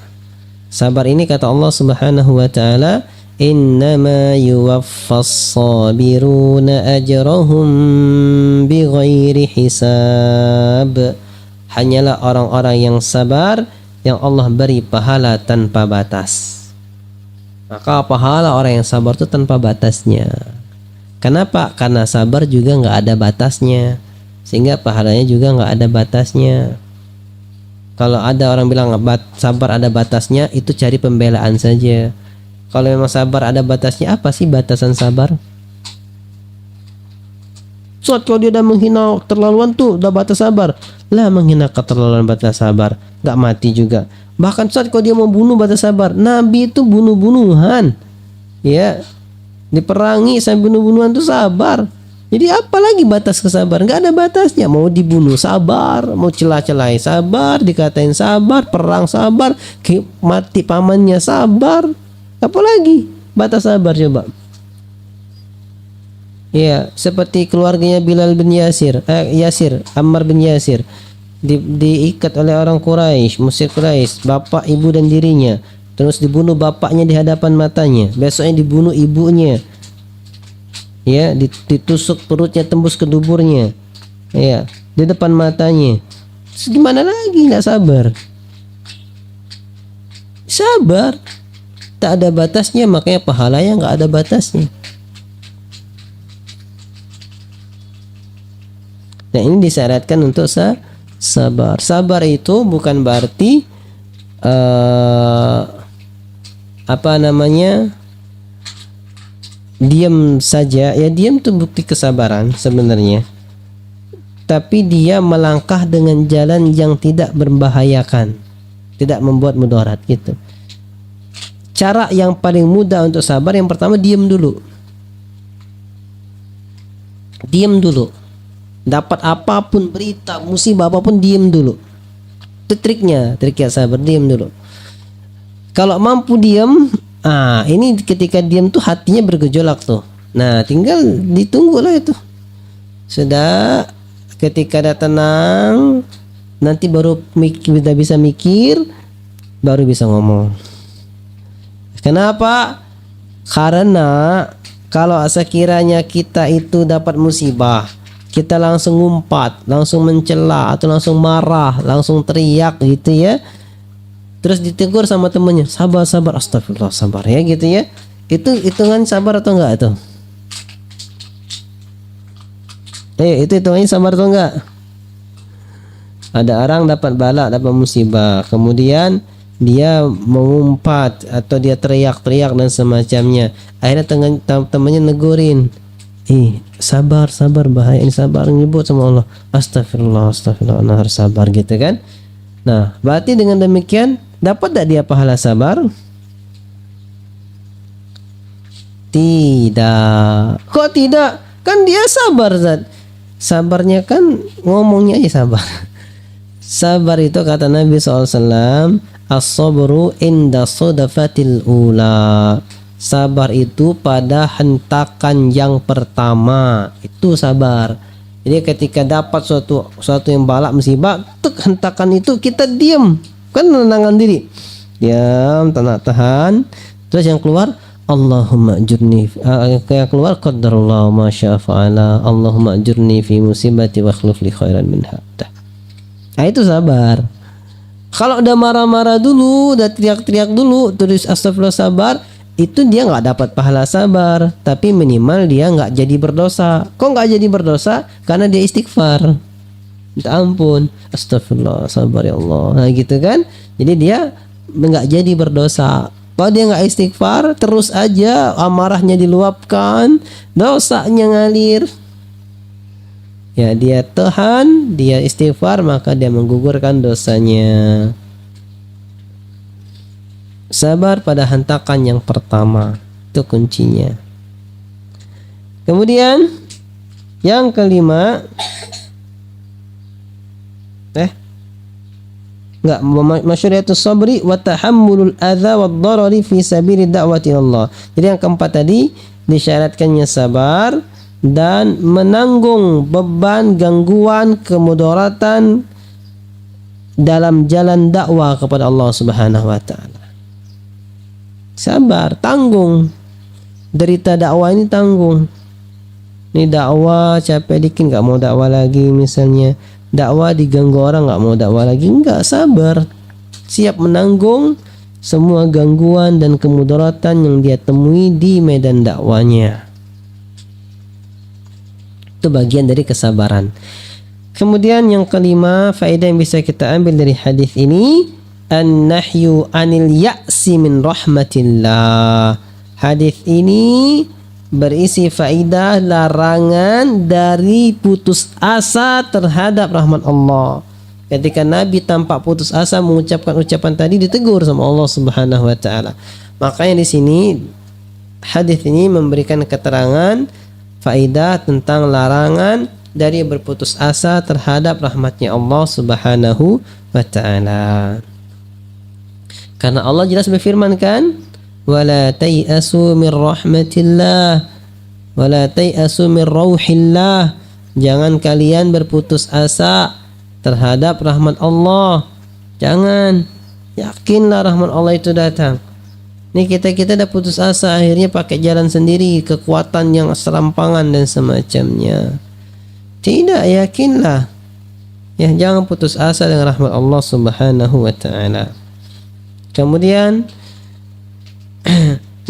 Sabar ini kata Allah Subhanahu wa ta'ala, innama yuwaffas sabiruna ajrahum bighairi hisab. Hanyalah orang-orang yang sabar yang Allah beri pahala tanpa batas. Maka pahala orang yang sabar itu tanpa batasnya. Kenapa? Karena sabar juga nggak ada batasnya, sehingga pahalanya juga nggak ada batasnya. Kalau ada orang bilang sabar ada batasnya, itu cari pembelaan saja. Kalau memang sabar ada batasnya, apa sih batasan sabar? Soat kalau dia udah menghina keterlaluan tuh udah batas sabar. Lah, menghina keterlaluan batas sabar, nggak mati juga. Bahkan saat kalau dia mau bunuh batas sabar. Nabi itu bunuh-bunuhan, ya, diperangi sampai bunuh-bunuhan tuh sabar. Jadi apalagi batas kesabaran? Nggak ada batasnya. Mau dibunuh sabar, mau celah-celai sabar, dikatain sabar, perang sabar, mati pamannya sabar. Apalagi batas sabar coba? Ya, seperti keluarganya Bilal bin Yasir, Ammar bin Yasir, diikat oleh orang Quraisy, musyrik Quraisy, bapak, ibu dan dirinya. Terus dibunuh bapaknya di hadapan matanya. Besoknya dibunuh ibunya. Ya, ditusuk perutnya tembus ke duburnya. Ya, di depan matanya. Terus gimana lagi nggak sabar? Sabar. Tak ada batasnya, makanya pahalanya nggak ada batasnya. Nah, ini disyaratkan untuk sabar. Sabar itu bukan berarti diam saja. Ya, diam itu bukti kesabaran sebenarnya. Tapi dia melangkah dengan jalan yang tidak membahayakan, tidak membuat mudarat gitu. Cara yang paling mudah untuk sabar, yang pertama diam dulu. Diam dulu. Dapat apapun, berita, musibah apapun, diam dulu. Itu triknya sabar, diam dulu. Kalau mampu diam, ini ketika diam tuh hatinya bergejolak tuh. Nah, tinggal ditunggulah itu. Sudah, ketika ada tenang, nanti baru udah bisa mikir, baru bisa ngomong. Kenapa? Karena kalau sekiranya kita itu dapat musibah, kita langsung ngumpat, langsung mencela, atau langsung marah, langsung teriak gitu ya, terus ditegur sama temennya, sabar, astagfirullah, sabar ya gitu ya. Itu hitungan sabar atau enggak tuh? Itu hitungannya sabar atau enggak? Ada orang dapat bala, dapat musibah, kemudian dia mengumpat atau dia teriak-teriak dan semacamnya. Akhirnya temannya negurin, sabar, bahaya ini, sabar, nyebut sama Allah, astagfirullah, nah harus sabar gitu kan. Nah, berarti dengan demikian dapat tak dia pahala sabar? Tidak. Kok tidak? Kan dia sabar, Zat. Sabarnya kan ngomongnya aja sabar. Sabar itu kata Nabi SAW, as-sabru inda sodafatil ula. Sabar itu pada hentakan yang pertama, itu sabar. Jadi ketika dapat suatu yang balak, musibah, hentakan itu kita diam, kan menenangkan diri, diam, tahan. Terus yang keluar Allahumma ajurni, yang keluar qadarullah ma syaa fa'ala, Allahumma ajurni fi musibati wa akhlif li khairan minha. Nah, itu sabar. Kalau udah marah-marah dulu, udah teriak-teriak dulu, terus astagfirullah sabar, itu dia nggak dapat pahala sabar, tapi minimal dia nggak jadi berdosa. Kok nggak jadi berdosa? Karena dia istighfar, minta ampun, astagfirullah, sabar ya Allah, nah gitu kan. Jadi dia nggak jadi berdosa. Kalau dia nggak istighfar, terus aja amarahnya diluapkan, dosanya ngalir. Ya, dia tahan, dia istighfar, maka dia menggugurkan dosanya. Sabar pada hentakan yang pertama, itu kuncinya. Kemudian yang kelima, masyuriatus sabri wa tahammulul adza wad darari fi sabili da'wati Allah. Jadi yang keempat tadi disyaratkannya sabar dan menanggung beban, gangguan, kemudaratan dalam jalan dakwah kepada Allah Subhanahu wa taala. Sabar, tanggung. Derita dakwah ini tanggung. Ini dakwah capek dikit, nggak mau dakwah lagi misalnya. Dakwah diganggu orang, nggak mau dakwah lagi, nggak, sabar. Siap menanggung semua gangguan dan kemudaratan yang dia temui di medan dakwanya. Itu bagian dari kesabaran. Kemudian yang kelima, faedah yang bisa kita ambil dari hadis ini, an-nahyu anil ya'si min rahmatillah. Hadis ini berisi faedah larangan dari putus asa terhadap rahmat Allah. Ketika Nabi tampak putus asa mengucapkan ucapan tadi, ditegur sama Allah Subhanahu wa taala. Makanya di sini hadis ini memberikan keterangan faedah tentang larangan dari berputus asa terhadap rahmatnya Allah Subhanahu wa taala. Karena Allah jelas berfirman kan, wala tai'asu min rahmatillah wala tai'asu min rauhillah. Jangan kalian berputus asa terhadap rahmat Allah. Jangan, yakinlah rahmat Allah itu datang. Ini kita dah putus asa, akhirnya pakai jalan sendiri, kekuatan yang serampangan dan semacamnya. Tidak, yakinlah. Ya, jangan putus asa dengan rahmat Allah Subhanahu wa taala. Kemudian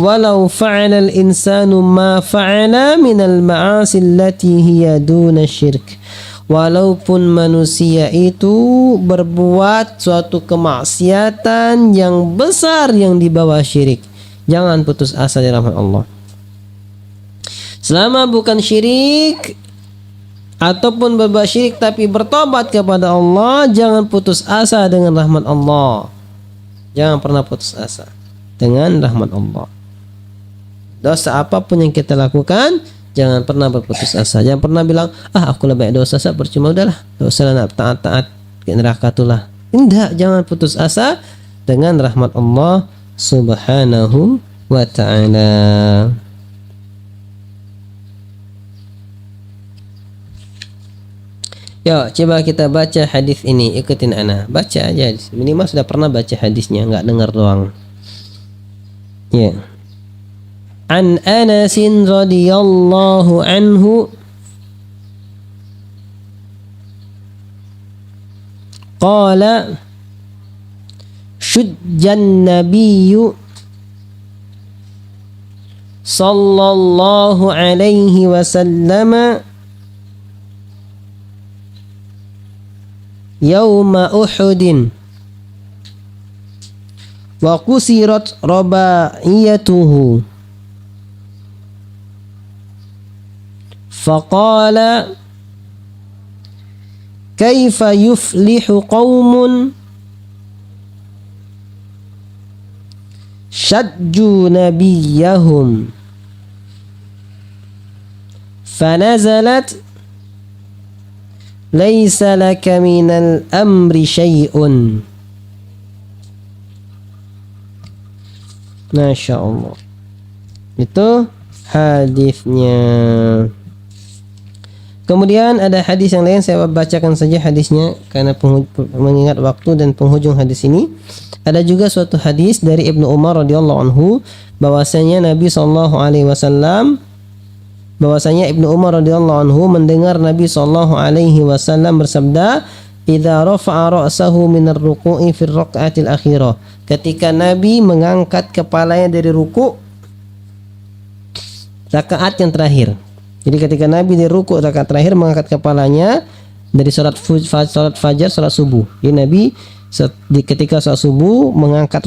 walau fa'ala al-insanu ma fa'ala min al-ma'asi allati hiya duna syirk. Walaupun manusia itu berbuat suatu kemaksiatan yang besar yang di bawah syirik, jangan putus asa dari rahmat Allah. Selama bukan syirik ataupun berbuat syirik tapi bertobat kepada Allah, jangan putus asa dengan rahmat Allah. Jangan pernah putus asa dengan rahmat Allah. Dosa apapun yang kita lakukan, jangan pernah berputus asa. Jangan pernah bilang, aku lebih banyak dosa, percuma, udahlah, dosa lah, nak taat ke neraka itulah. Tidak, jangan putus asa dengan rahmat Allah Subhanahu wa ta'ala. Yuk, coba kita baca hadis ini. Ikutin ana, baca aja. Minimal sudah pernah baca hadisnya, nggak dengar doang. Ya. An Anas radhiyallahu anhu qala syujjan nabiyyu sallallahu alaihi wasallam yawma Uhudin wa kusirat rabaiyatuhu faqala kaifa yuflihu qaumun shajju nabiyyahum fanazalat laisa laka minal amri syai'un. Masya Allah. Itu hadisnya. Kemudian ada hadis yang lain, saya bacakan saja hadisnya karena mengingat waktu dan penghujung hadis ini. Ada juga suatu hadis dari Ibnu Umar radhiyallahu anhu bahwasanya Nabi sallallahu alaihi wasallam Ibnu Umar radhiyallahu anhu mendengar Nabi sallallahu alaihi wasallam bersabda, "Idza rafa'a ra'sahu minar ruku'i fil raka'atil akhirah." Ketika Nabi mengangkat kepalanya dari ruku' rakaat yang terakhir. Jadi ketika Nabi di ruku' rakaat terakhir mengangkat kepalanya dari salat fajar, salat subuh. Jadi Nabi ketika salat subuh mengangkat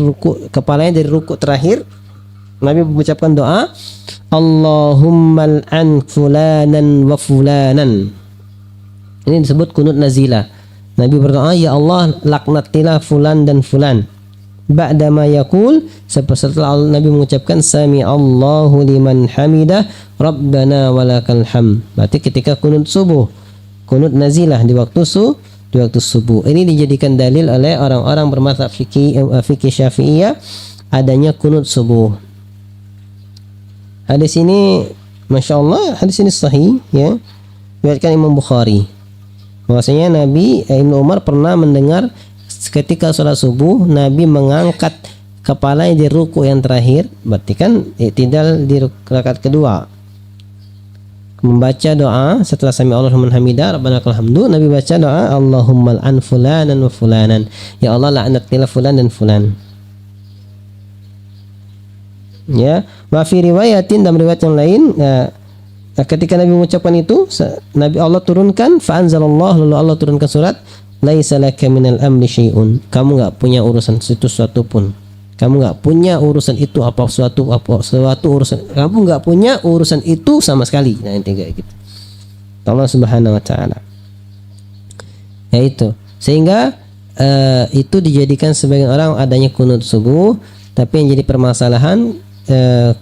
kepalanya dari ruku' terakhir, Nabi mengucapkan doa, Allahumma al'an fulanan wa fulanan. Ini disebut kunut nazilah. Nabi berdoa, ya Allah laknatilah fulan dan fulan. Ba'dama yaqul, setelah Nabi mengucapkan sami Allahu liman hamidah rabbana walakal hamd. Berarti ketika kunut subuh, kunut nazilah di waktu subuh. Ini dijadikan dalil oleh orang-orang bermazhab fikih Syafi'iyah adanya kunut subuh. Hadis ini, masya Allah, hadis ini sahih, ya, diriwayatkan Imam Bukhari. Bahwasanya Nabi Ibnu Umar pernah mendengar ketika sholat subuh Nabi mengangkat kepalanya di ruku yang terakhir, berarti kan i'tidal di rakaat kedua, membaca doa setelah sami Allahu liman hamidah rabbana lakal hamdu. Nabi baca doa Allahumma al'an fulanan wa fulanan, ya Allah laknatilah fulan dan fulan. Ya, wa fi riwayatin, dalam riwayat yang lain, ketika Nabi mengucapkan itu, Nabi Allah turunkan fa anzalallahu, lalu Allah turunkan surat laisa laka minal amri syai'un. Kamu enggak punya urusan itu suatu pun. Kamu enggak punya urusan itu suatu urusan. Kamu enggak punya urusan itu sama sekali. Nah, intinya kayak gitu. Allah Subhanahu wa taala. Ya itu. Sehingga itu dijadikan sebagian orang adanya kunut subuh, tapi yang jadi permasalahan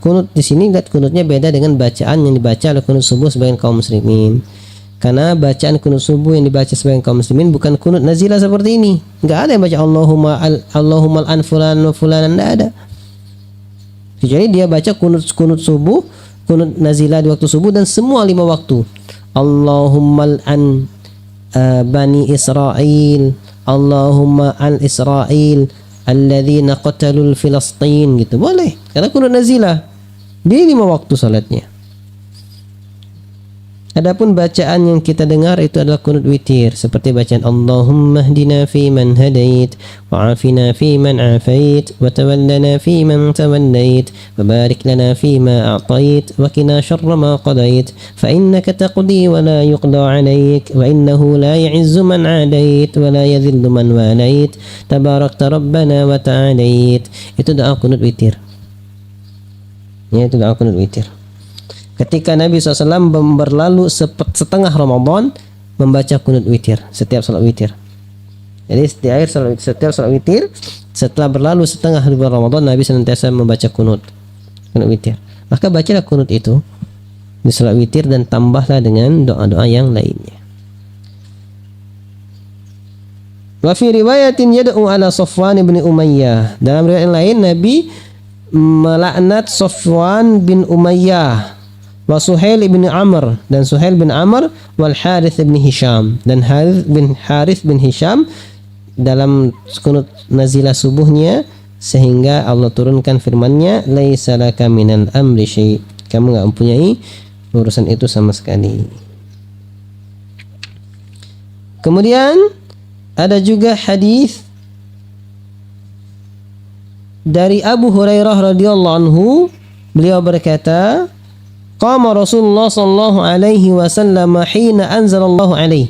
kunut di sini, lihat kunutnya beda dengan bacaan yang dibaca oleh kunut subuh sebagian kaum muslimin. Karena bacaan kunut subuh yang dibaca sebagian kaum muslimin bukan kunut nazilah seperti ini. Enggak ada yang baca Allahumma an fulan wa fulanan, enggak ada. Kecuali dia baca kunut subuh, kunut nazilah di waktu subuh dan semua 5 waktu. Allahumma an bani Israel, Allahumma an Israel alladzina qatalul Filastin, gitu boleh, karena kunut nazilah di 5 waktu salatnya. Adapun bacaan yang kita dengar itu adalah kunut witir, seperti bacaan Allahumma hdina fi man hadait wa afina fi man afait wa tawallana fi man tawallait wa barik lana fi ma a'tait wa qina syarra ma qadait fa innaka taqdi wa la yuqda 'alaik wa innahu la ya'izzu man 'adait wa la yadhillu man walait tabarakta rabbana wa ta'alait. Itu doa kunut witir. Ya, itu doa kunut witir. Ketika Nabi SAW berlalu setengah Ramadan membaca kunut witir setiap salat witir. Jadi setiap salat witir setelah berlalu setengah bulan Ramadan, Nabi senantiasa membaca kunut witir. Maka bacalah kunut itu di salat witir dan tambahlah dengan doa-doa yang lainnya. Wa fi riwayatin yad'u ala Safwan bin Umayyah. Dalam riwayat yang lain Nabi melaknat Safwan bin Umayyah, wa Suhail bin Amr, dan Suhail bin Amr, wal Harith bin Hisham, dan Harith bin Hisham dalam kunut nazilah subuhnya, sehingga Allah turunkan firman-Nya laisa laka minal amri syai', kamu enggak mempunyai urusan itu sama sekali. Kemudian ada juga hadis dari Abu Hurairah radhiyallahu anhu, beliau berkata, qama Rasulullah sallallahu alaihi wasallam hina anzalallahu alaihi.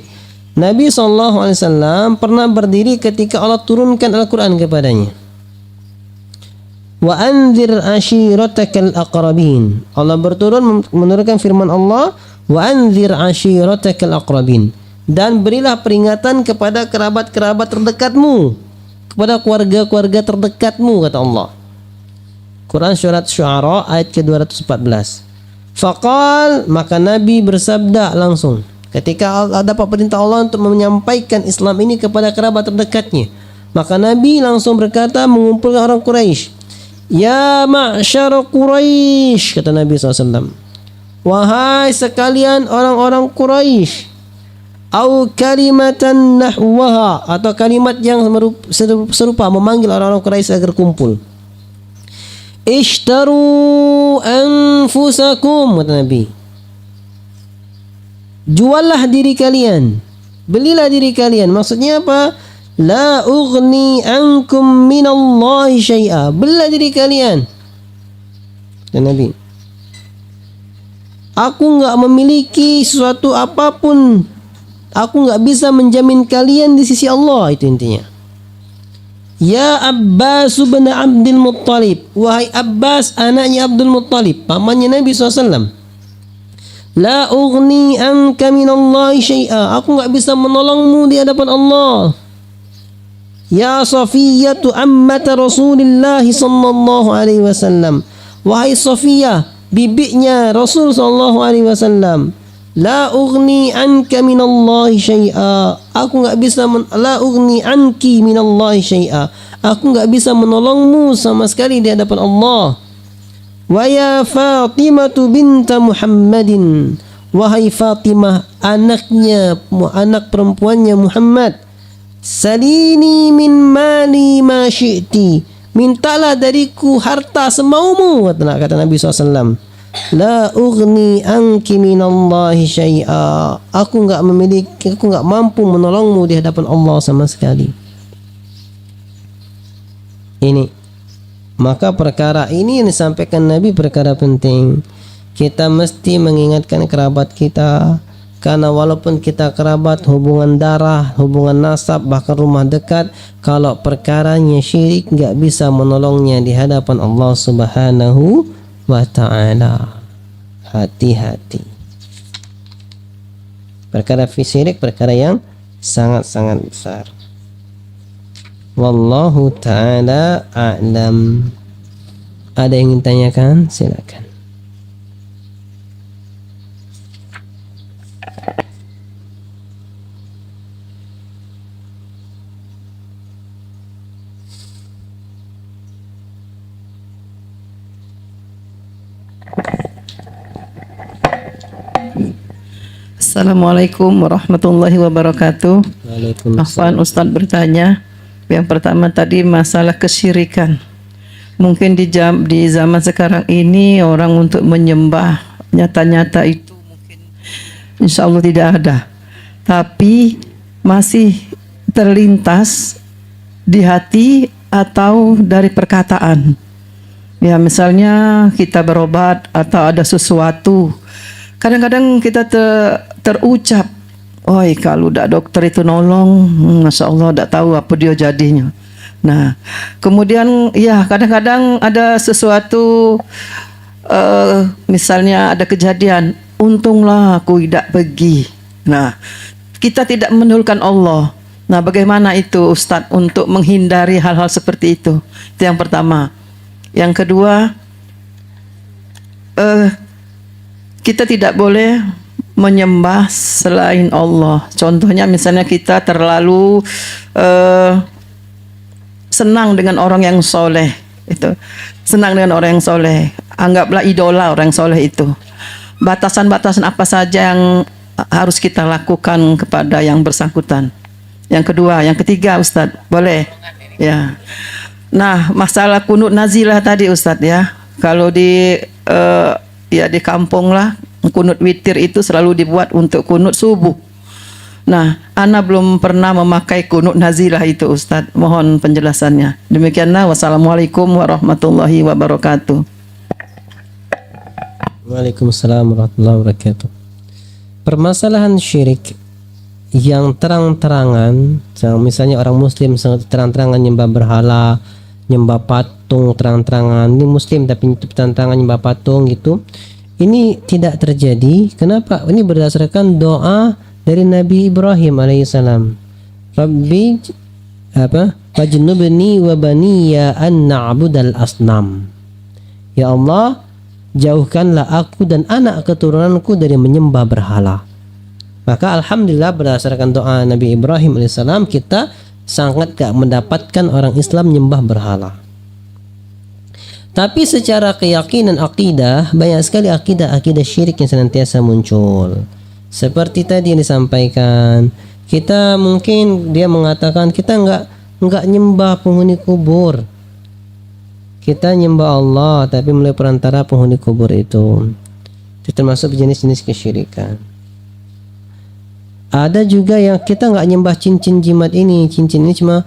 Nabi sallallahu alaihi wasallam pernah berdiri ketika Allah turunkan Al-Qur'an kepadanya. Wa anzir ashiratakal aqrabin. Allah menurunkan firman Allah, wa anzir ashiratakal aqrabin. Dan berilah peringatan kepada kerabat-kerabat terdekatmu, kepada keluarga-keluarga terdekatmu, kata Allah. Quran surat Syu'ara ayat ke-214. Faqal, maka Nabi bersabda langsung ketika dapat perintah Allah untuk menyampaikan Islam ini kepada kerabat terdekatnya, maka Nabi langsung berkata mengumpulkan orang Quraisy, ya ma'syar Quraisy, kata Nabi SAW, wahai sekalian orang-orang Quraisy, au kalimatan nahwaha, atau kalimat yang serupa memanggil orang-orang Quraisy agar kumpul. Ishtaru anfusakum, kata Nabi, juallah diri kalian, belilah diri kalian. Maksudnya apa? La ughni ankum minallahi syai'a, belilah diri kalian. Dan Nabi, aku enggak memiliki sesuatu apapun, aku enggak bisa menjamin kalian di sisi Allah, itu intinya. Ya Abbas bin Abdul Muttalib, wahai Abbas anaknya Abdul Muttalib, pamannya Nabi SAW. La ughni anka minallahi syai'a, aku enggak bisa menolongmu di hadapan Allah. Ya Safiyatu ammata Rasulillah sallallahu alaihi wasallam, wahai Safiyah bibiknya Rasul sallallahu alaihi wasallam. La ughni anka minallahi syai'a, aku enggak bisa la ughni anki minallahi syai'a, aku enggak bisa menolongmu sama sekali di hadapan Allah. Wa ya Fatimah binta Muhammadin, wahai Fatimah anak perempuannya Muhammad, salini min mali ma syi'ti, mintalah dariku harta semaumu, kata Nabi SAW. La ughni anki minallahi syai'a, aku enggak mampu menolongmu di hadapan Allah sama sekali. Ini Maka perkara ini yang disampaikan Nabi perkara penting. Kita mesti mengingatkan kerabat kita, karena walaupun kita kerabat, hubungan darah, hubungan nasab, bahkan rumah dekat, kalau perkaranya syirik nggak bisa menolongnya di hadapan Allah Subhanahu wa Ta'ala. Hati-hati. Perkara syirik perkara yang sangat-sangat besar. Wallahu ta'ala a'lam. Ada yang ingin tanyakan? Silakan. Assalamualaikum warahmatullahi wabarakatuh. Afwan, Ustadz bertanya. Yang pertama tadi masalah kesyirikan. Mungkin di zaman sekarang ini orang untuk menyembah nyata-nyata itu mungkin insya Allah tidak ada. Tapi masih terlintas di hati atau dari perkataan. Ya misalnya kita berobat atau ada sesuatu. Kadang-kadang kita terucap, oi kalau udah dokter itu nolong, masya Allah udah tahu apa dia jadinya. Nah, kemudian ya kadang-kadang ada sesuatu, misalnya ada kejadian, untunglah aku tidak pergi. Nah, kita tidak menurunkan Allah. Nah, bagaimana itu Ustadz untuk menghindari hal-hal seperti itu? Itu yang pertama. Yang kedua, kita tidak boleh menyembah selain Allah. Contohnya misalnya kita terlalu senang dengan orang yang soleh, itu senang dengan orang yang soleh, anggaplah idola orang yang soleh itu. Batasan-batasan apa saja yang harus kita lakukan kepada yang bersangkutan? Yang kedua, yang ketiga Ustadz, boleh? Ya. Nah, masalah kunut nazilah tadi Ustadz ya. Kalau di ya di kampung lah, kunut witir itu selalu dibuat untuk kunut subuh. Nah, ana belum pernah memakai kunut nazilah itu Ustadz. Mohon penjelasannya. Demikianlah. Wassalamualaikum warahmatullahi wabarakatuh. Waalaikumsalam warahmatullahi wabarakatuh. Permasalahan syirik yang terang-terangan, misalnya orang muslim terang-terangan nyembah berhala, nyembah patung terang-terangan, ini muslim tapi terang-terangan nyembah patung gitu, ini tidak terjadi. Kenapa? Ini berdasarkan doa dari Nabi Ibrahim alaihissalam. Rabbi fajnubni wa baniya an na'budal asnam. Ya Allah, jauhkanlah aku dan anak keturunanku dari menyembah berhala. Maka alhamdulillah berdasarkan doa Nabi Ibrahim alaihissalam, kita sangat gak mendapatkan orang Islam menyembah berhala. Tapi secara keyakinan akidah, banyak sekali akidah syirik yang senantiasa muncul. Seperti tadi yang disampaikan, kita mungkin dia mengatakan kita nggak nyembah penghuni kubur, kita nyembah Allah tapi melalui perantara penghuni kubur itu termasuk jenis-jenis kesyirikan. Ada juga yang kita nggak nyembah cincin jimat ini. Cincin ini cuma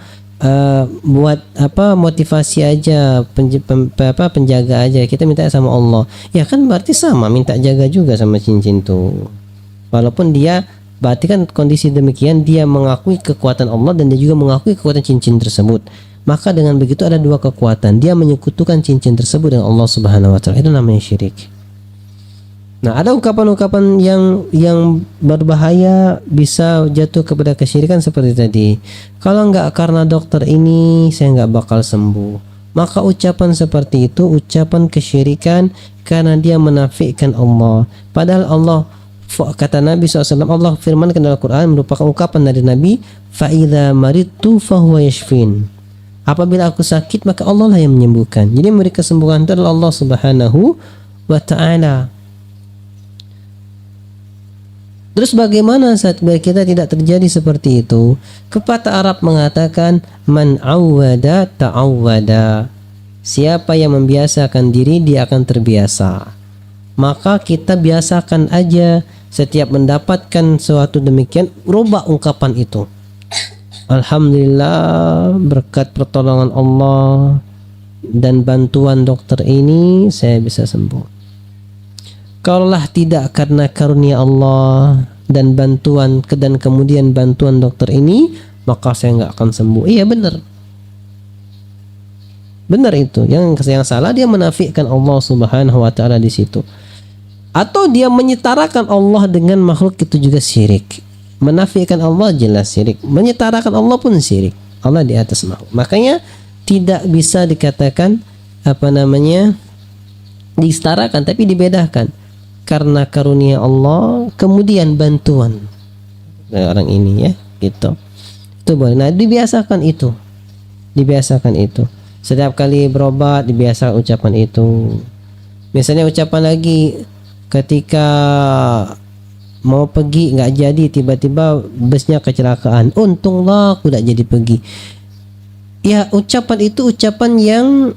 buat apa, motivasi aja, penjaga aja. Kita minta sama Allah. Ya kan berarti sama, minta jaga juga sama cincin tuh. Walaupun dia berarti kan kondisi demikian, dia mengakui kekuatan Allah dan dia juga mengakui kekuatan cincin tersebut. Maka dengan begitu ada dua kekuatan. Dia menyekutukan cincin tersebut dengan Allah Subhanahu wa taala. Itu namanya syirik. Nah, ada ungkapan-ungkapan yang berbahaya, bisa jatuh kepada kesyirikan seperti tadi. Kalau enggak karena dokter ini saya enggak bakal sembuh. Maka ucapan seperti itu ucapan kesyirikan karena dia menafikan Allah. Padahal Allah, kata Nabi SAW, Allah firmankan dalam Al-Quran, merupakan ungkapan dari Nabi, فَإِذَا مَرِضْتُ فَهُوَ يَشْفِينَ. Apabila aku sakit maka Allah lah yang menyembuhkan. Jadi memberi kesembuhan itu adalah Allah Subhanahu wa ta'ala. Terus bagaimana saat kita tidak terjadi seperti itu? Pepatah Arab mengatakan man awwada ta'awwada. Siapa yang membiasakan diri dia akan terbiasa. Maka kita biasakan aja setiap mendapatkan suatu demikian, rubah ungkapan itu. Alhamdulillah berkat pertolongan Allah dan bantuan dokter ini saya bisa sembuh. Kalaulah tidak karena karunia Allah dan bantuan dan kemudian bantuan dokter ini, maka saya nggak akan sembuh. Iya benar. Benar itu. Yang salah dia menafikan Allah Subhanahu wa taala di situ. Atau dia menyetarakan Allah dengan makhluk, itu juga syirik. Menafikan Allah jelas syirik. Menyetarakan Allah pun syirik. Allah di atas makhluk. Makanya tidak bisa dikatakan disetarakan, tapi dibedakan. Karena karunia Allah kemudian bantuan orang ini, ya gitu. Itu boleh. Nah, dibiasakan itu. Setiap kali berobat dibiasakan ucapan itu. Misalnya ucapan lagi ketika mau pergi nggak jadi, tiba-tiba busnya kecelakaan, untunglah aku tidak jadi pergi. Ya, ucapan itu ucapan yang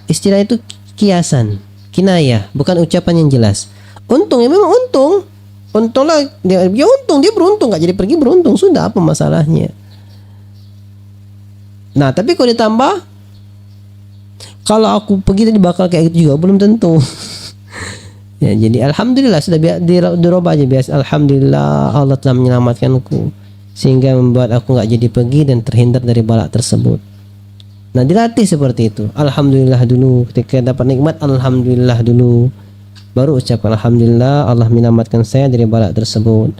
istilah itu kiasan, kinayah, bukan ucapan yang jelas. Untung ya memang untunglah dia beruntung nggak jadi pergi, beruntung, sudah, apa masalahnya. Nah, tapi kalau ditambah, kalau aku pergi tadi bakal kayak gitu juga, belum tentu. Ya, jadi alhamdulillah sudah dirubah aja biasa. Alhamdulillah Allah telah menyelamatkanku sehingga membuat aku nggak jadi pergi dan terhindar dari bala tersebut. Nah, dilatih seperti itu. Alhamdulillah dulu, ketika dapat nikmat alhamdulillah dulu, baru ucapkan alhamdulillah Allah menyelamatkan saya dari bala tersebut.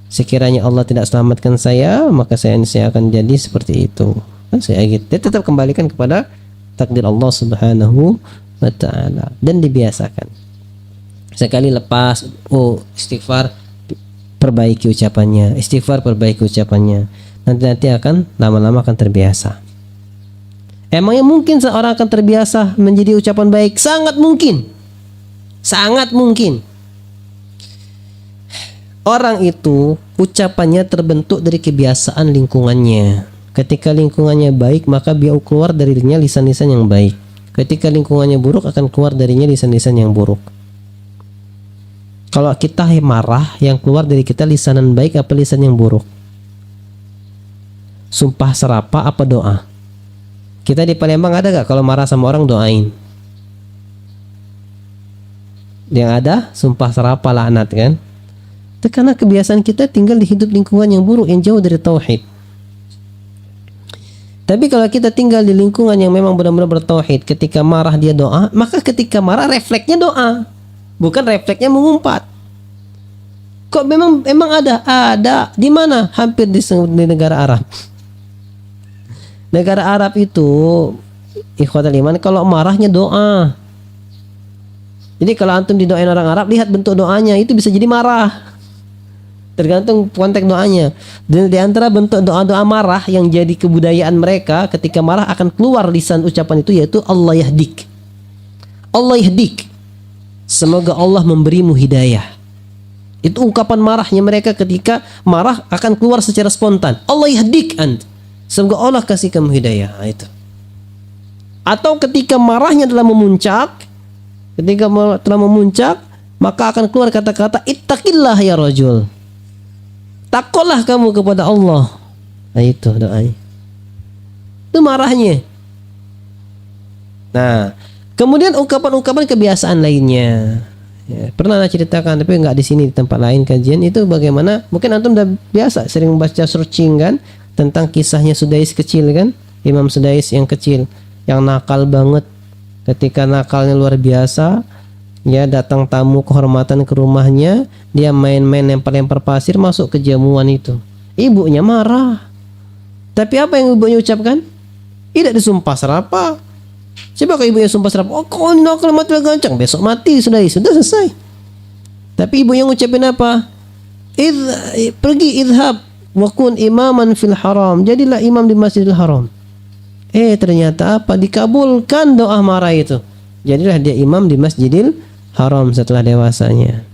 Sekiranya Allah tidak selamatkan saya, maka saya akan jadi seperti itu. Saya gitu. Dia tetap kembalikan kepada takdir Allah Subhanahu wa taala dan dibiasakan. Sekali lepas, istighfar, perbaiki ucapannya. Nanti akan lama-lama akan terbiasa. Emangnya mungkin seorang akan terbiasa menjadi ucapan baik? Sangat mungkin. Orang itu ucapannya terbentuk dari kebiasaan lingkungannya. Ketika lingkungannya baik, maka dia keluar darinya lisan-lisan yang baik. Ketika lingkungannya buruk, akan keluar darinya lisan-lisan yang buruk. Kalau kita marah, yang keluar dari kita lisanan baik apa lisan yang buruk? Sumpah serapah apa doa? Kita di Palembang ada gak kalau marah sama orang doain? Yang ada sumpah serapah, laknat kan? Itu karena kebiasaan kita tinggal di hidup lingkungan yang buruk, yang jauh dari tauhid. Tapi kalau kita tinggal di lingkungan yang memang benar-benar bertauhid, ketika marah dia doa, maka ketika marah refleksnya doa, bukan refleksnya mengumpat. Kok memang ada? Ada. Di mana? Hampir di negara Arab. Negara Arab itu, ikhwatal iman, kalau marahnya doa. Jadi kalau antum didoain orang Arab, lihat bentuk doanya, itu bisa jadi marah. Tergantung konteks doanya. Dan di antara bentuk doa-doa marah yang jadi kebudayaan mereka, ketika marah akan keluar lisan ucapan itu, yaitu Allah yahdik. Allah yahdik. Semoga Allah memberimu hidayah. Itu ungkapan marahnya mereka ketika marah, akan keluar secara spontan. Allah yahdik ant. Semoga Allah kasih kamu hidayah. Nah, itu. Atau ketika marahnya telah memuncak, maka akan keluar kata-kata ittaqillah ya rajul. Takutlah kamu kepada Allah. Nah, itu doanya. Itu marahnya. Nah, kemudian ungkapan-ungkapan kebiasaan lainnya. Ya, pernah saya ceritakan, tapi nggak di sini, di tempat lain kajian itu bagaimana. Mungkin antum udah biasa sering membaca searching kan tentang kisahnya Sudais kecil kan, Imam Sudais yang kecil, yang nakal banget. Ketika nakalnya luar biasa, ya, datang tamu kehormatan ke rumahnya, dia main-main lempar-lempar pasir masuk ke jamuan itu. Ibunya marah. Tapi apa yang ibunya ucapkan? Tidak disumpah serapah. Coba kalau ibunya sumpah serapah, oh kau nakal mati gancang, besok mati, sudah selesai. Tapi ibu yang ucapin apa? Pergi idhab wa kun imaman fil haram. Jadilah imam di Masjidil Haram. Ternyata apa? Dikabulkan doa marah itu. Jadilah dia imam di Masjidil Haram setelah dewasanya.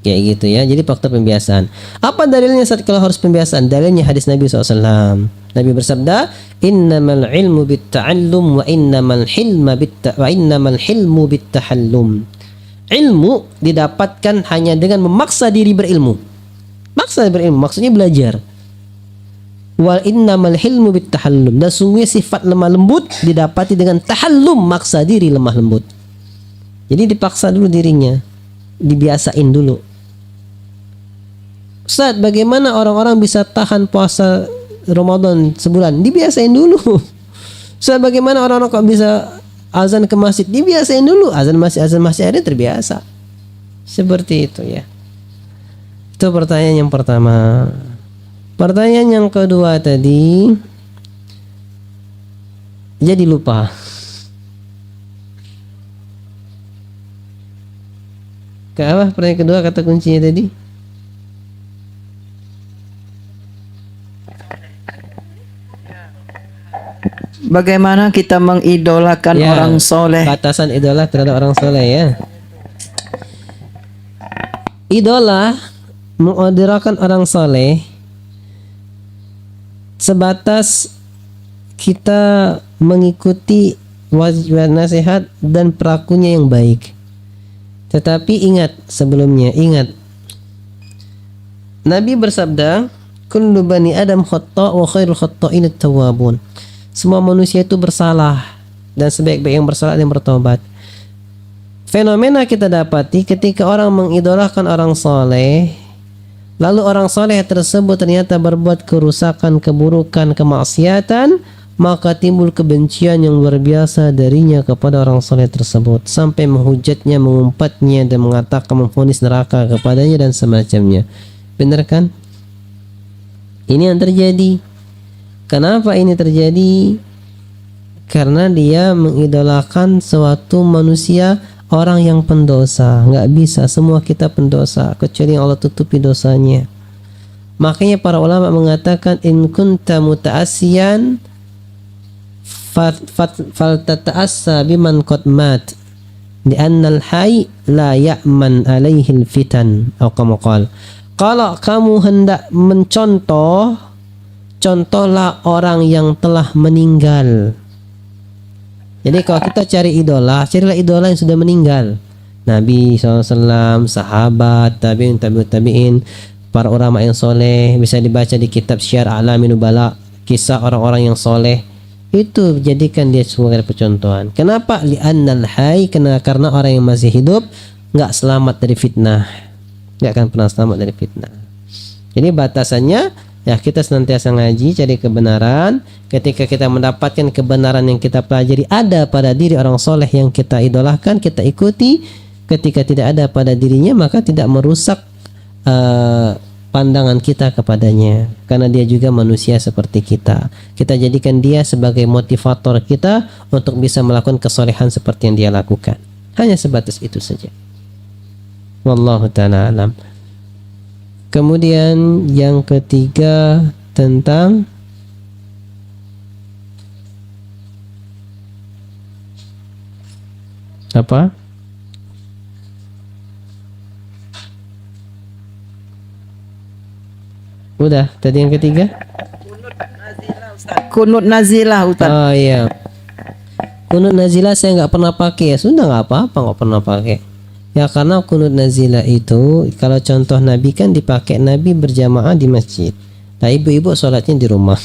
Kayak gitu ya. Jadi faktor pembiasaan. Apa dalilnya saat kalau harus pembiasaan? Dalilnya hadis Nabi SAW. Nabi bersabda, innamal ilmu bitta'allum wa innamal hilmu bittahallum. Ilmu didapatkan hanya dengan memaksa diri berilmu. Maksa berilmu, maksudnya belajar. Wal innamal hilmu bit tahallum, dan sungguh sifat lemah lembut didapati dengan tahallum, maksa diri lemah lembut. Jadi dipaksa dulu dirinya, dibiasain dulu. Ustaz, bagaimana orang-orang bisa tahan puasa Ramadan sebulan? Dibiasain dulu. Ustaz, bagaimana orang-orang kok bisa azan ke masjid? Dibiasain dulu. Azan masih ada, terbiasa. Seperti itu ya. Itu pertanyaan yang pertama. Pertanyaan yang kedua tadi, jadi lupa. Ke apa pertanyaan kedua, kata kuncinya tadi? Bagaimana kita mengidolakan Ya, orang soleh? batasan idola terhadap orang soleh ya. Idola, mengidolakan orang soleh sebatas kita mengikuti wajib nasihat dan perakunya yang baik. Tetapi ingat, sebelumnya ingat, Nabi bersabda, kullu bani adam khata' wa khairul khata'in at-tawwabun. Semua manusia itu bersalah, dan sebaik-baik yang bersalah yang bertobat. Fenomena kita dapati ketika orang mengidolakan orang soleh, lalu orang soleh tersebut ternyata berbuat kerusakan, keburukan, kemaksiatan, maka timbul kebencian yang luar biasa darinya kepada orang soleh tersebut, sampai menghujatnya, mengumpatnya, dan mengatakan, memvonis neraka kepadanya dan semacamnya. Benar kan? Ini yang terjadi. Kenapa ini terjadi? Karena dia mengidolakan suatu manusia, orang yang pendosa. Nggak bisa, semua kita pendosa, kecuali yang Allah tutupi dosanya. Makanya para ulama mengatakan, in kunta muta'asiyan faltata'assa biman qad mat li'annal hayy la ya'man alaihil fitan, atau kamu qala. Kalau kamu hendak mencontoh, contohlah orang yang telah meninggal. Jadi kalau kita cari idola, carilah idola yang sudah meninggal. Nabi SAW, sahabat, tabi'in, para ulama yang soleh. Bisa dibaca di kitab Syiar A'lamin Nubala, kisah orang-orang yang soleh. Itu jadikan dia sebagai percontohan. Kenapa? Li'annal hayy, karena orang yang masih hidup nggak selamat dari fitnah, nggak akan pernah selamat dari fitnah. Jadi batasannya, ya kita senantiasa ngaji, cari kebenaran. Ketika kita mendapatkan kebenaran yang kita pelajari ada pada diri orang soleh yang kita idolakan, kita ikuti. Ketika tidak ada pada dirinya, maka tidak merusak pandangan kita kepadanya, karena dia juga manusia seperti kita. Kita jadikan dia sebagai motivator kita untuk bisa melakukan kesolehan seperti yang dia lakukan. Hanya sebatas itu saja. Wallahu ta'ala alam. Kemudian yang ketiga tentang apa? Udah, tadi yang ketiga? Kunut nazilah, Ustaz. Oh iya. Kunut nazilah saya nggak pernah pakai. Ya sudah, nggak apa-apa nggak pernah pakai. Ya karena kunut nazilah itu kalau contoh Nabi kan dipakai Nabi berjamaah di masjid. Nah ibu-ibu sholatnya di rumah.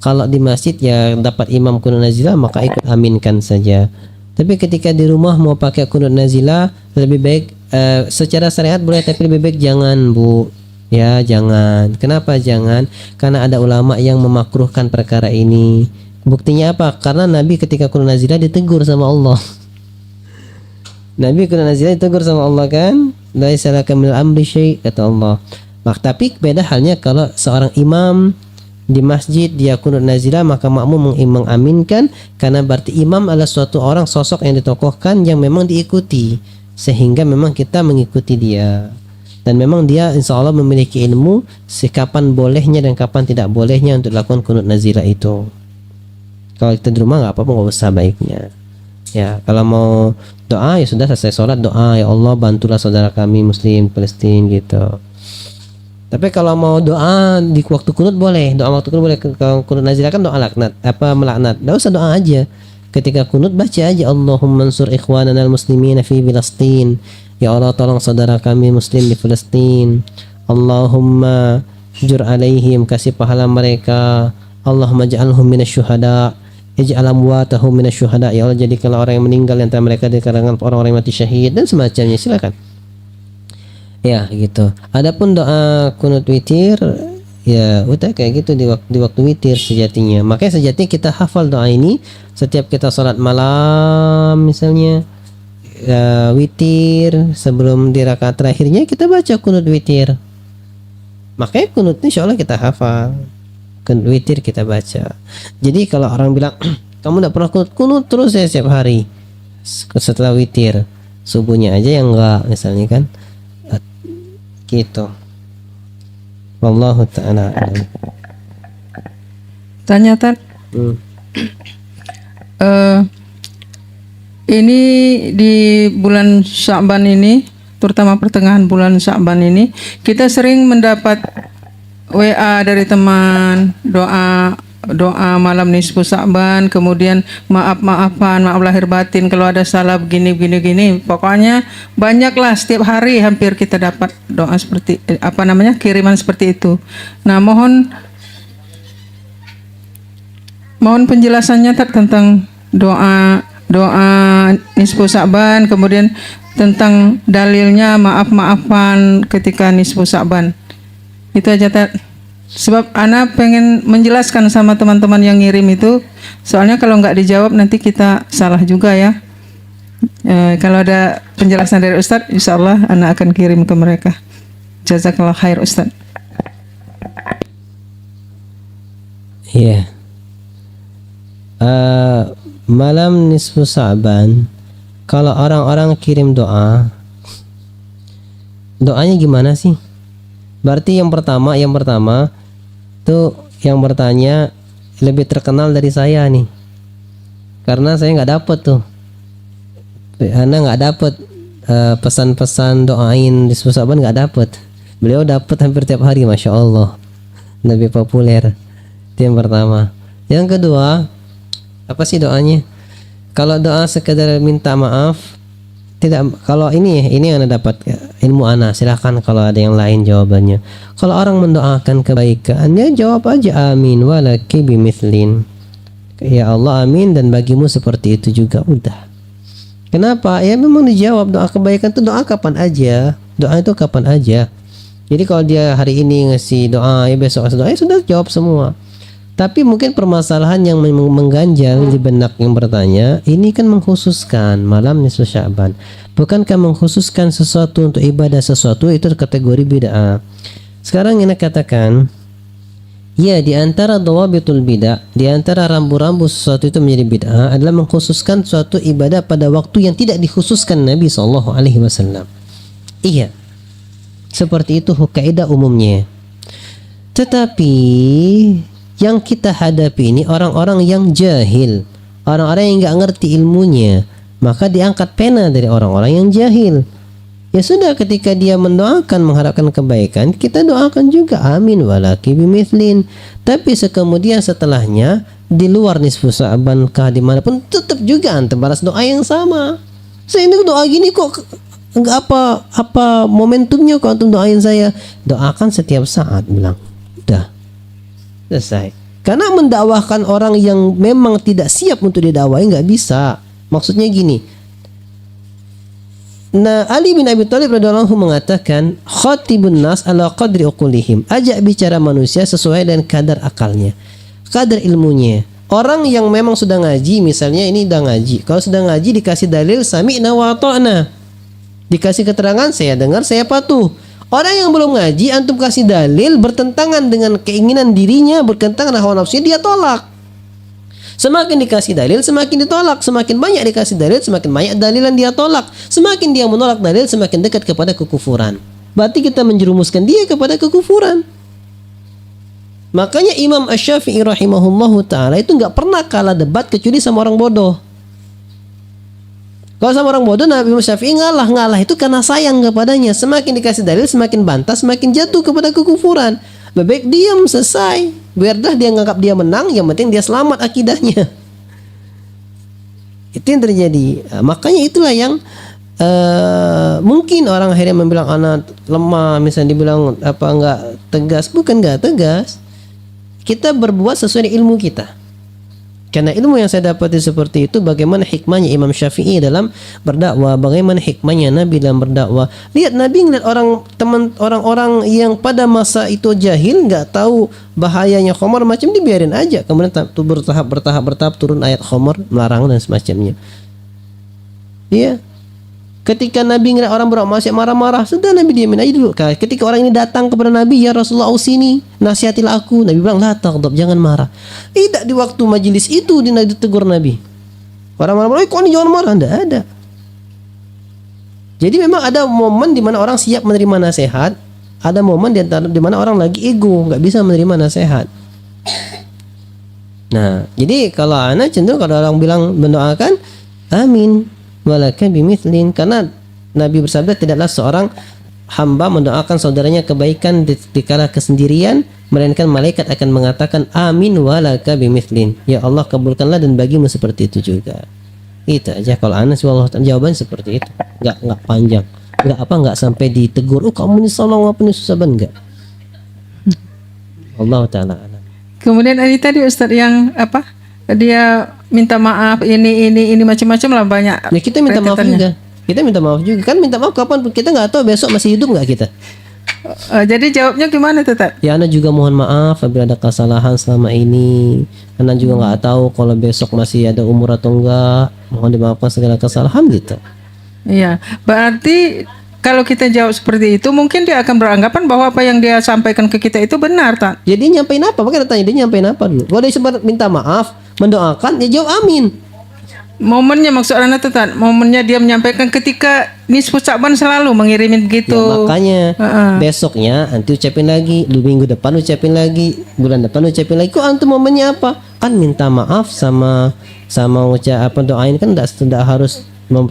Kalau di masjid ya dapat imam kunut nazilah maka ikut aminkan saja. Tapi ketika di rumah mau pakai kunut nazilah lebih baik secara syariat boleh, tapi lebih baik jangan, Bu. Ya jangan. Kenapa jangan? Karena ada ulama yang memakruhkan perkara ini. Buktinya apa? Karena Nabi ketika kunut nazilah ditegur sama Allah. Nabi kunut nazilah ditegur sama Allah kan? Laisa laka minal amri syai', kata Allah. Tapi beda halnya kalau seorang imam di masjid dia kunut nazilah, maka makmum mengaminkan, karena berarti imam adalah suatu orang, sosok yang ditokohkan yang memang diikuti, sehingga memang kita mengikuti dia. Dan memang dia insya Allah memiliki ilmu kapan bolehnya dan kapan tidak bolehnya untuk lakukan kunut nazilah itu. Kalau kita di rumah nggak apa-apa, nggak usah baiknya. Ya kalau mau doa ya sudah, selesai sholat doa, ya Allah bantulah saudara kami Muslim Palestina gitu. Tapi kalau mau doa di waktu kunut boleh, doa waktu kunut boleh. Kalau kunut nazilah kan doa laknat, melaknat, nggak usah doa aja. Ketika kunut baca aja, Allahumma ansur ikhwanana al-muslimina fi Filastin. Ya Allah tolong saudara kami Muslim di Palestina. Allahumma jur alaihim, kasih pahala mereka. Allahumma ja'alhum minasyuhada, ij'al amwatahum minasyuhada, ya Allah jadikanlah orang yang meninggal antara mereka di kalangan orang-orang yang mati syahid, dan semacamnya. Silakan. Ya, gitu. Adapun doa kunut witir, ya udah kayak gitu di waktu witir sejatinya. Makanya sejatinya kita hafal doa ini setiap kita sholat malam misalnya, witir, sebelum di rakaat terakhirnya kita baca kunut witir. Makanya kunut insya Allah kita hafal, kunut witir kita baca. Jadi kalau orang bilang kamu tidak pernah kunut terus ya setiap hari setelah witir, subuhnya aja yang enggak misalnya kan, gitu. Wallahu ta'ala a'lam. Tanya Tan. Ini di bulan Sya'ban ini, terutama pertengahan bulan Sya'ban ini, kita sering mendapat WA dari teman, doa malam nisfu Sya'ban, kemudian maaf-maafan, maaf lahir batin kalau ada salah begini. Pokoknya banyaklah, setiap hari hampir kita dapat doa seperti kiriman seperti itu. Nah, mohon penjelasannya tentang doa nisfu Sya'ban, kemudian tentang dalilnya maaf-maafan ketika nisfu Sya'ban. Itu aja Tat. Sebab Ana pengen menjelaskan sama teman-teman yang ngirim itu, soalnya kalau nggak dijawab nanti kita salah juga ya. Kalau ada penjelasan dari Ustadz, insya Allah Ana akan kirim ke mereka. Jazakallah khair Ustadz. Iya. Malam nisfu Sya'ban, kalau orang-orang kirim doanya gimana sih? Berarti yang pertama tuh yang bertanya lebih terkenal dari saya nih, karena saya nggak dapet tuh, Ana nggak dapet pesan-pesan doain nisfu Sya'ban, nggak dapet. Beliau dapet hampir tiap hari, masya Allah, lebih populer. Itu yang pertama. Yang kedua, apa sih doanya? Kalau doa sekedar minta maaf, tidak. Kalau ini yang Anda dapat ilmu Ana, silahkan kalau ada yang lain jawabannya. Kalau orang mendoakan kebaikan, ya jawab aja amin walaki bimithlin, ya Allah amin dan bagimu seperti itu juga, udah. Kenapa? Ya memang dijawab. Doa kebaikan itu doa kapan aja, doa itu kapan aja. Jadi kalau dia hari ini ngasih doa, ya besok ngasih doa, ya sudah jawab semua. Tapi mungkin permasalahan yang mengganjal di benak yang bertanya ini kan mengkhususkan malam nisfu Sya'ban. Bukankah mengkhususkan sesuatu untuk ibadah sesuatu itu kategori bid'ah? Sekarang ini katakan, ya di antara dhawabitul bid'ah, di antara rambu-rambu sesuatu itu menjadi bid'ah adalah mengkhususkan suatu ibadah pada waktu yang tidak dikhususkan Nabi SAW. Iya, seperti itu kaidah umumnya. Tetapi yang kita hadapi ini orang-orang yang jahil, orang-orang yang nggak ngerti ilmunya, maka diangkat pena dari orang-orang yang jahil. Ya sudah, ketika dia mendoakan mengharapkan kebaikan, kita doakan juga amin walaki bimithlin. Tapi kemudian setelahnya di luar nisfu Sya'ban kah dimanapun, tetap juga antum balas doa yang sama. Saya ini doa gini kok nggak apa momentumnya kok antum doain saya? Doakan setiap saat, bilang udah selesai. Karena mendakwahkan orang yang memang tidak siap untuk didakwahi nggak bisa. Maksudnya gini. Nah, Ali bin Abi Thalib radhiyallahu anhu mengatakan, khatibun nas ala qadri uqulihim. Ajak bicara manusia sesuai dengan kadar akalnya, kadar ilmunya. Orang yang memang sudah ngaji, misalnya ini udah ngaji. Kalau sudah ngaji dikasih dalil sami'na wa ata'na, dikasih keterangan saya dengar saya patuh. Orang yang belum ngaji, antum kasih dalil bertentangan dengan keinginan dirinya, bertentangan dengan hawa nafsunya, dia tolak. Semakin dikasih dalil, semakin ditolak. Semakin banyak dikasih dalil, semakin banyak dalilan dia tolak. Semakin dia menolak dalil, semakin dekat kepada kekufuran. Berarti kita menjerumuskan dia kepada kekufuran. Makanya Imam Asy-Syafi'i rahimahullahu ta'ala itu nggak pernah kalah debat kecuali sama orang bodoh. Kalau sama orang bodoh, Nabi Syafi'i ngalah itu karena sayang kepadanya. Semakin dikasih dalil, semakin bantah, semakin jatuh kepada kekufuran. Baik diam, selesai. Biarlah dia nganggap dia menang, yang penting dia selamat akidahnya. Itu yang terjadi. Makanya itulah yang mungkin orang akhirnya membilang anak lemah, misalnya dibilang apa enggak tegas, bukan nggak tegas. Kita berbuat sesuai dengan ilmu kita. Karena ilmu yang saya dapati seperti itu, bagaimana hikmahnya Imam Syafi'i dalam berdakwah, bagaimana hikmahnya Nabi dalam berdakwah. Lihat Nabi ngeliat orang-orang yang pada masa itu jahil, nggak tahu bahayanya khamar, macam dibiarin aja. Kemudian bertahap turun ayat khamar, melarang dan semacamnya. Iya. Ketika Nabi ngeliat orang bermaksiat marah-marah, sudah Nabi diamin aja dulu. Ketika orang ini datang kepada Nabi, ya Rasulullah ausini, nasihatilah aku. Nabi bilang, la taghdab, jangan marah. Tidak di waktu majelis itu ditegur Nabi. Orang marah-marah, kok ini jangan marah? Tidak ada. Jadi memang ada momen di mana orang siap menerima nasihat, ada momen di mana orang lagi ego, nggak bisa menerima nasihat. Nah, jadi kalau ana cenderung kalau orang bilang mendoakan, amin. Walaka bimithlin, karena Nabi bersabda tidaklah seorang hamba mendoakan saudaranya kebaikan dikala kesendirian, melainkan malaikat akan mengatakan amin walaka bimithlin, ya Allah kabulkanlah dan bagimu seperti itu juga. Itu aja kalau Anas wallah jawaban seperti itu, nggak panjang, nggak sampai ditegur, oh kamu ini salah apa nih susah banget, enggak. Allah taala alam. Kemudian ini tadi Ustadz yang apa? Dia minta maaf ini macam-macam lah banyak. Ya kita minta maaf juga. Kita minta maaf juga. Kan minta maaf kapan pun, kita nggak tahu besok masih hidup nggak kita. Jadi jawabnya gimana tetap? Ya Ana juga mohon maaf apabila ada kesalahan selama ini. Ana juga nggak tahu kalau besok masih ada umur atau enggak. Mohon dimaafkan segala kesalahan gitu. Iya, berarti kalau kita jawab seperti itu, mungkin dia akan beranggapan bahwa apa yang dia sampaikan ke kita itu benar, tak? Jadi nyampein apa? Makanya tanya dia nyampein apa dulu. Kalau dia sempat minta maaf, mendoakan, ya jawab amin. Momennya maksud Anda tetap, momennya dia menyampaikan ketika nisfu Sya'ban selalu mengirimin begitu. Ya, makanya besoknya nanti ucapin lagi, minggu depan ucapin lagi, bulan depan ucapin lagi. Kok antum momennya apa? Kan minta maaf sama doain kan tidak harus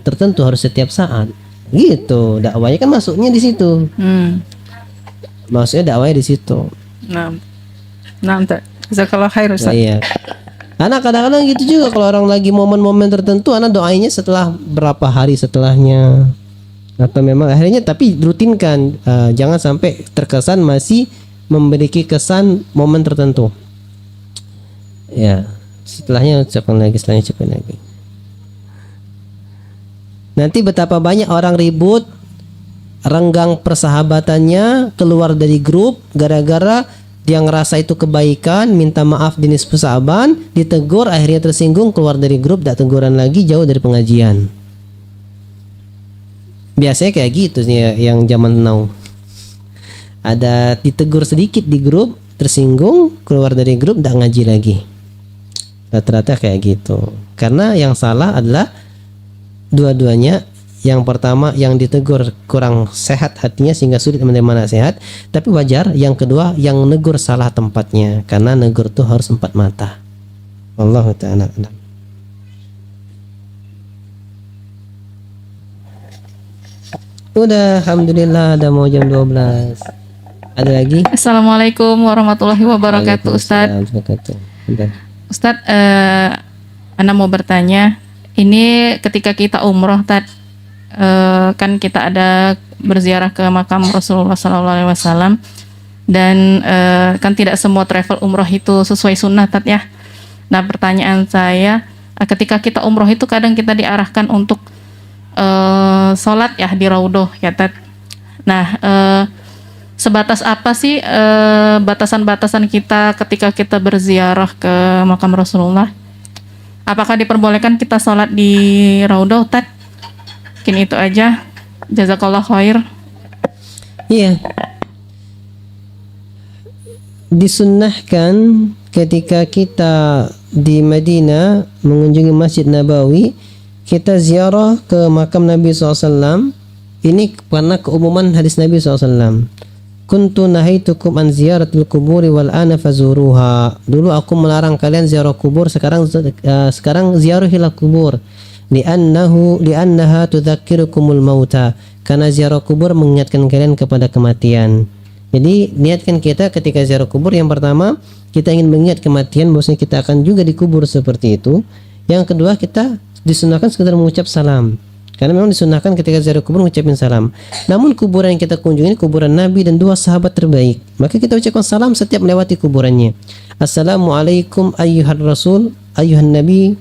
tertentu, harus setiap saat. Gitu, dakwahnya kan masuknya di situ. Maksudnya dakwahnya di situ. Nah, jazakallah khair Ustaz. Nah, iya. Karena kadang-kadang gitu juga kalau orang lagi momen-momen tertentu, anak doainya setelah berapa hari setelahnya. Atau memang akhirnya tapi rutinkan, jangan sampai terkesan masih memiliki kesan momen tertentu. Ya, setelahnya ucapkan lagi. Nanti betapa banyak orang ribut, renggang persahabatannya, keluar dari grup gara-gara dia ngerasa itu kebaikan, minta maaf di nisfu Sya'ban, ditegur, akhirnya tersinggung, keluar dari grup, tak teguran lagi, jauh dari pengajian. Biasanya kayak gitu sih yang zaman now. Ada ditegur sedikit di grup, tersinggung, keluar dari grup, tak ngaji lagi. Rata-rata kayak gitu. Karena yang salah adalah dua-duanya. Yang pertama yang ditegur kurang sehat hatinya sehingga sulit menerima nasihat, tapi wajar. Yang kedua yang negur salah tempatnya, karena negur tuh harus empat mata. Allah ta'ala. Udah, alhamdulillah, ada mau jam 12. Ada lagi? Assalamualaikum warahmatullahi wabarakatuh, Ustadz. Ustadz, Ana mau bertanya, ini ketika kita umroh, kan kita ada berziarah ke makam Rasulullah SAW, dan kan tidak semua travel umroh itu sesuai sunnah, ya. Nah, pertanyaan saya, ketika kita umroh itu kadang kita diarahkan untuk sholat ya di Raudhah, ya, Tat. Nah, sebatas apa sih batasan-batasan kita ketika kita berziarah ke makam Rasulullah? Apakah diperbolehkan kita sholat di Raudhah, Tat? Mungkin itu aja. Jazakallah khair. Iya. Disunnahkan ketika kita di Madinah mengunjungi Masjid Nabawi, kita ziarah ke makam Nabi SAW. Ini karena keumuman hadis Nabi SAW. Kuntu nahaitukum an ziyaratil kuburi wal ana fazuruha. Dulu aku melarang kalian ziarah kubur, sekarang ziarahilah kubur. Li'annaha tudzakirukumul mauta. Karena ziarah kubur mengingatkan kalian kepada kematian. Jadi niatkan kita ketika ziarah kubur, yang pertama kita ingin mengingat kematian, bahwasanya kita akan juga dikubur seperti itu. Yang kedua kita disunahkan sekedar mengucap salam. Karena memang disunahkan ketika ziarah kubur mengucapkan salam. Namun kuburan yang kita kunjungi kuburan Nabi dan 2 sahabat terbaik. Maka kita ucapkan salam setiap melewati kuburannya. Assalamualaikum ayyuhar rasul, ayyuhan nabi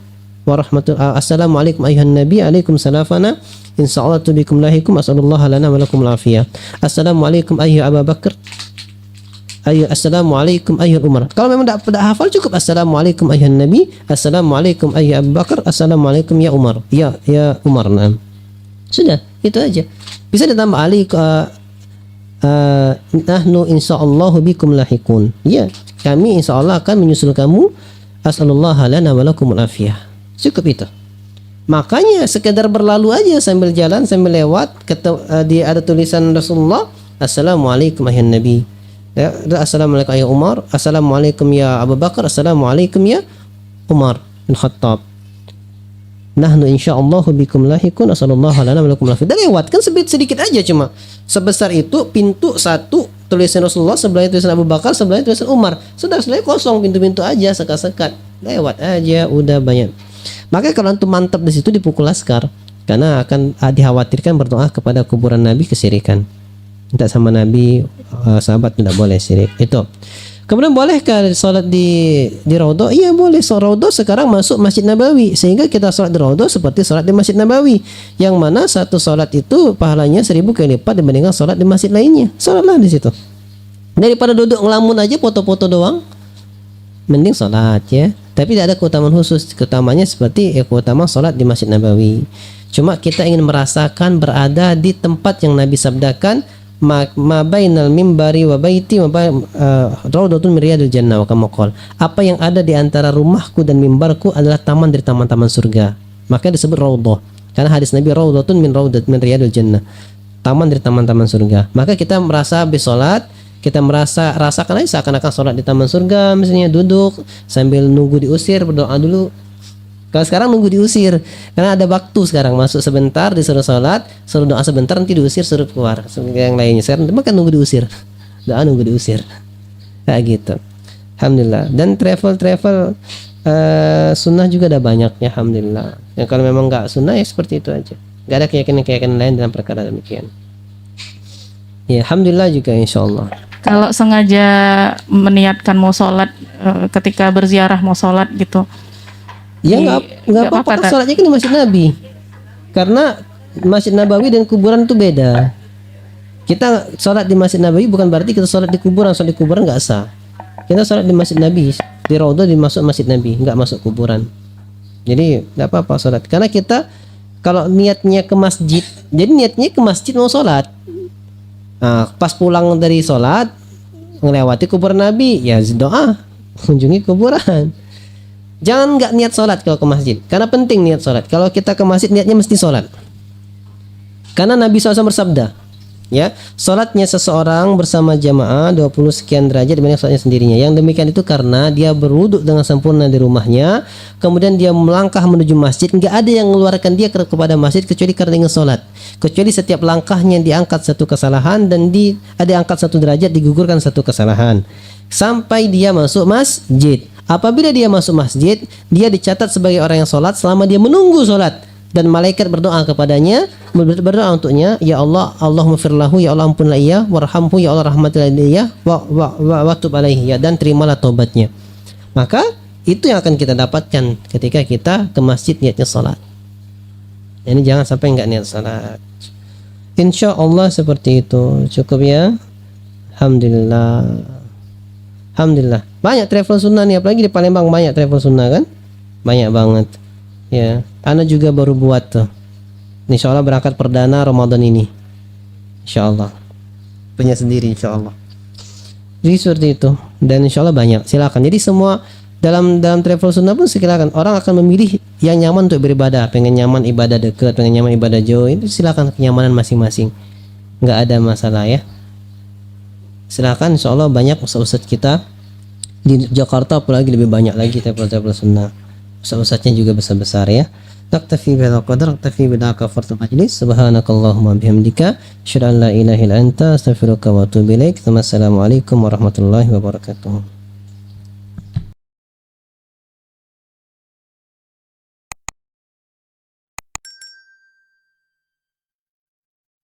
wa rahmatullah. Assalamualaikum ayyuhan nabi, alaikum salafana. Insyaallah bikum lahikum, asallallahu lana wa lakum al-afiyah. Assalamualaikum ayyuh Abu Bakar. Assalamualaikum ayyuhal Umar. Kalau memang tidak hafal cukup Assalamualaikum ayyuhan nabi, Assalamualaikum ayyuh Abu Bakar, Assalamualaikum ya Umar. Ya Umar. Nah. Sudah, itu aja. Bisa ditambah nahnu insyaallahu bikum lahikun. Ya, kami insyaallah akan menyusul kamu. Asallallahu lana wa lakum al-afiyah. Cukup itu. Makanya sekedar berlalu aja sambil jalan, sambil lewat, dia ada tulisan Rasulullah, Assalamualaikum ayyuhan nabi. Ya, Assalamualaikum ya Umar, Assalamualaikum ya Abu Bakar, Assalamualaikum ya Umar bin Khattab. Nahnu insyaallahu bikum lahikun, asallallahu lana wa lakum al-afiyah. Dan lewat kan sedikit aja, cuma sebesar itu pintu satu tulisan Rasulullah, sebelahnya tulisan Abu Bakar, sebelahnya tulisan Umar. Sudah kosong pintu-pintu aja, sekat-sekat. Lewat aja udah banyak. Makanya kalau antum mantap di situ dipukul askar, karena akan dikhawatirkan berdoa kepada kuburan Nabi kesyirikan. Minta sama Nabi, sahabat tidak boleh syirik. Itu. Kemudian bolehkah sholat di Raudhah? Iya boleh. Raudhah sekarang masuk Masjid Nabawi, sehingga kita sholat di Raudhah seperti sholat di Masjid Nabawi, yang mana satu sholat itu pahalanya 1000 kali lipat dibandingkan sholat di masjid lainnya. Sholatlah di situ. Daripada duduk ngelamun aja foto-foto doang, mending sholat ya. Tapi tidak ada keutamaan khusus. Keutamanya seperti keutamaan sholat di Masjid Nabawi. Cuma kita ingin merasakan berada di tempat yang Nabi sabdakan, ma bainal mimbari wa baiti wa raudhatun min riyadil jannah wa kama qala. Apa yang ada di antara rumahku dan mimbarku adalah taman dari taman-taman surga. Maka disebut raudhah. Karena hadis Nabi raudhatun min riyadil jannah. Taman dari taman-taman surga. Maka kita merasa habis salat, kita rasakan aja seakan-akan sholat di taman surga, misalnya duduk sambil nunggu diusir, berdoa dulu. Kalau sekarang nunggu diusir, karena ada waktu sekarang, masuk sebentar disuruh sholat, suruh doa sebentar, nanti diusir suruh keluar. Yang lainnya sekarang kan nunggu diusir, doa nunggu diusir, kayak gitu. Alhamdulillah. Dan travel sunnah juga ada banyak ya, alhamdulillah. Ya, kalau memang nggak sunnah ya seperti itu aja. Nggak ada keyakinan lain dalam perkara demikian. Ya, alhamdulillah juga insyaallah. Kalau sengaja meniatkan mau sholat ketika berziarah mau sholat gitu, ya nggak apa-apa, sholatnya kan di Masjid Nabi, karena Masjid Nabawi dan kuburan itu beda. Kita sholat di Masjid Nabawi bukan berarti kita sholat di kuburan. Sholat di kuburan nggak sah. Kita sholat di Masjid Nabi, di Raudhah dimasuk Masjid Nabi, nggak masuk kuburan. Jadi nggak apa-apa sholat, karena kita kalau niatnya ke masjid, jadi niatnya ke masjid mau sholat. Nah, pas pulang dari sholat melewati kuburan Nabi, ya doa kunjungi kuburan. Jangan nggak niat sholat kalau ke masjid, karena penting niat sholat. Kalau kita ke masjid niatnya mesti sholat, karena Nabi SAW bersabda, ya, sholatnya seseorang bersama jamaah 20 sekian derajat dibanding sholatnya sendirinya. Yang demikian itu karena dia berwuduk dengan sempurna di rumahnya, kemudian dia melangkah menuju masjid, nggak ada yang mengeluarkan dia kepada masjid kecuali karena ingin sholat. Kecuali setiap langkahnya diangkat satu kesalahan, dan ada angkat satu derajat, digugurkan satu kesalahan, sampai dia masuk masjid. Apabila dia masuk masjid, dia dicatat sebagai orang yang sholat selama dia menunggu sholat, dan malaikat berdoa kepadanya, berdoa untuknya, ya Allah, Allahumma firlahu, ya Allah ampunlah ia, warhamhu, ya Allah rahmatilah dia, wa tub alaihi, ya, dan terimalah taubatnya. Maka itu yang akan kita dapatkan ketika kita ke masjid niatnya sholat. Ini jangan sampai nggak niat sholat. Insya Allah seperti itu. Cukup ya. Alhamdulillah. Alhamdulillah. Banyak travel sunnah nih, apalagi di Palembang banyak travel sunnah kan? Banyak banget. Ya, Ana juga baru buat tuh. Insya Allah berangkat perdana Ramadan ini. Insya Allah. Punya sendiri insya Allah. Jadi seperti itu. Dan insya Allah banyak. Silakan. Jadi semua dalam travel sunnah pun silakan. Orang akan memilih yang nyaman untuk beribadah. Pengen nyaman ibadah dekat, pengen nyaman ibadah jauh, itu silakan, kenyamanan masing-masing. Nggak ada masalah ya. Silakan, insya Allah banyak ustaz-ustaz kita di Jakarta, apalagi lebih banyak lagi travel sunnah. Ustaz-ustaznya juga besar-besar ya. Naktafi bihadzal qadar, naktafi bina kafartul majlis. Subhanakallahumma bihamdika, asyhadu an la ilaha illa anta, astaghfiruka wa atubu ilaik. Wassalamualaikum warahmatullahi wabarakatuh.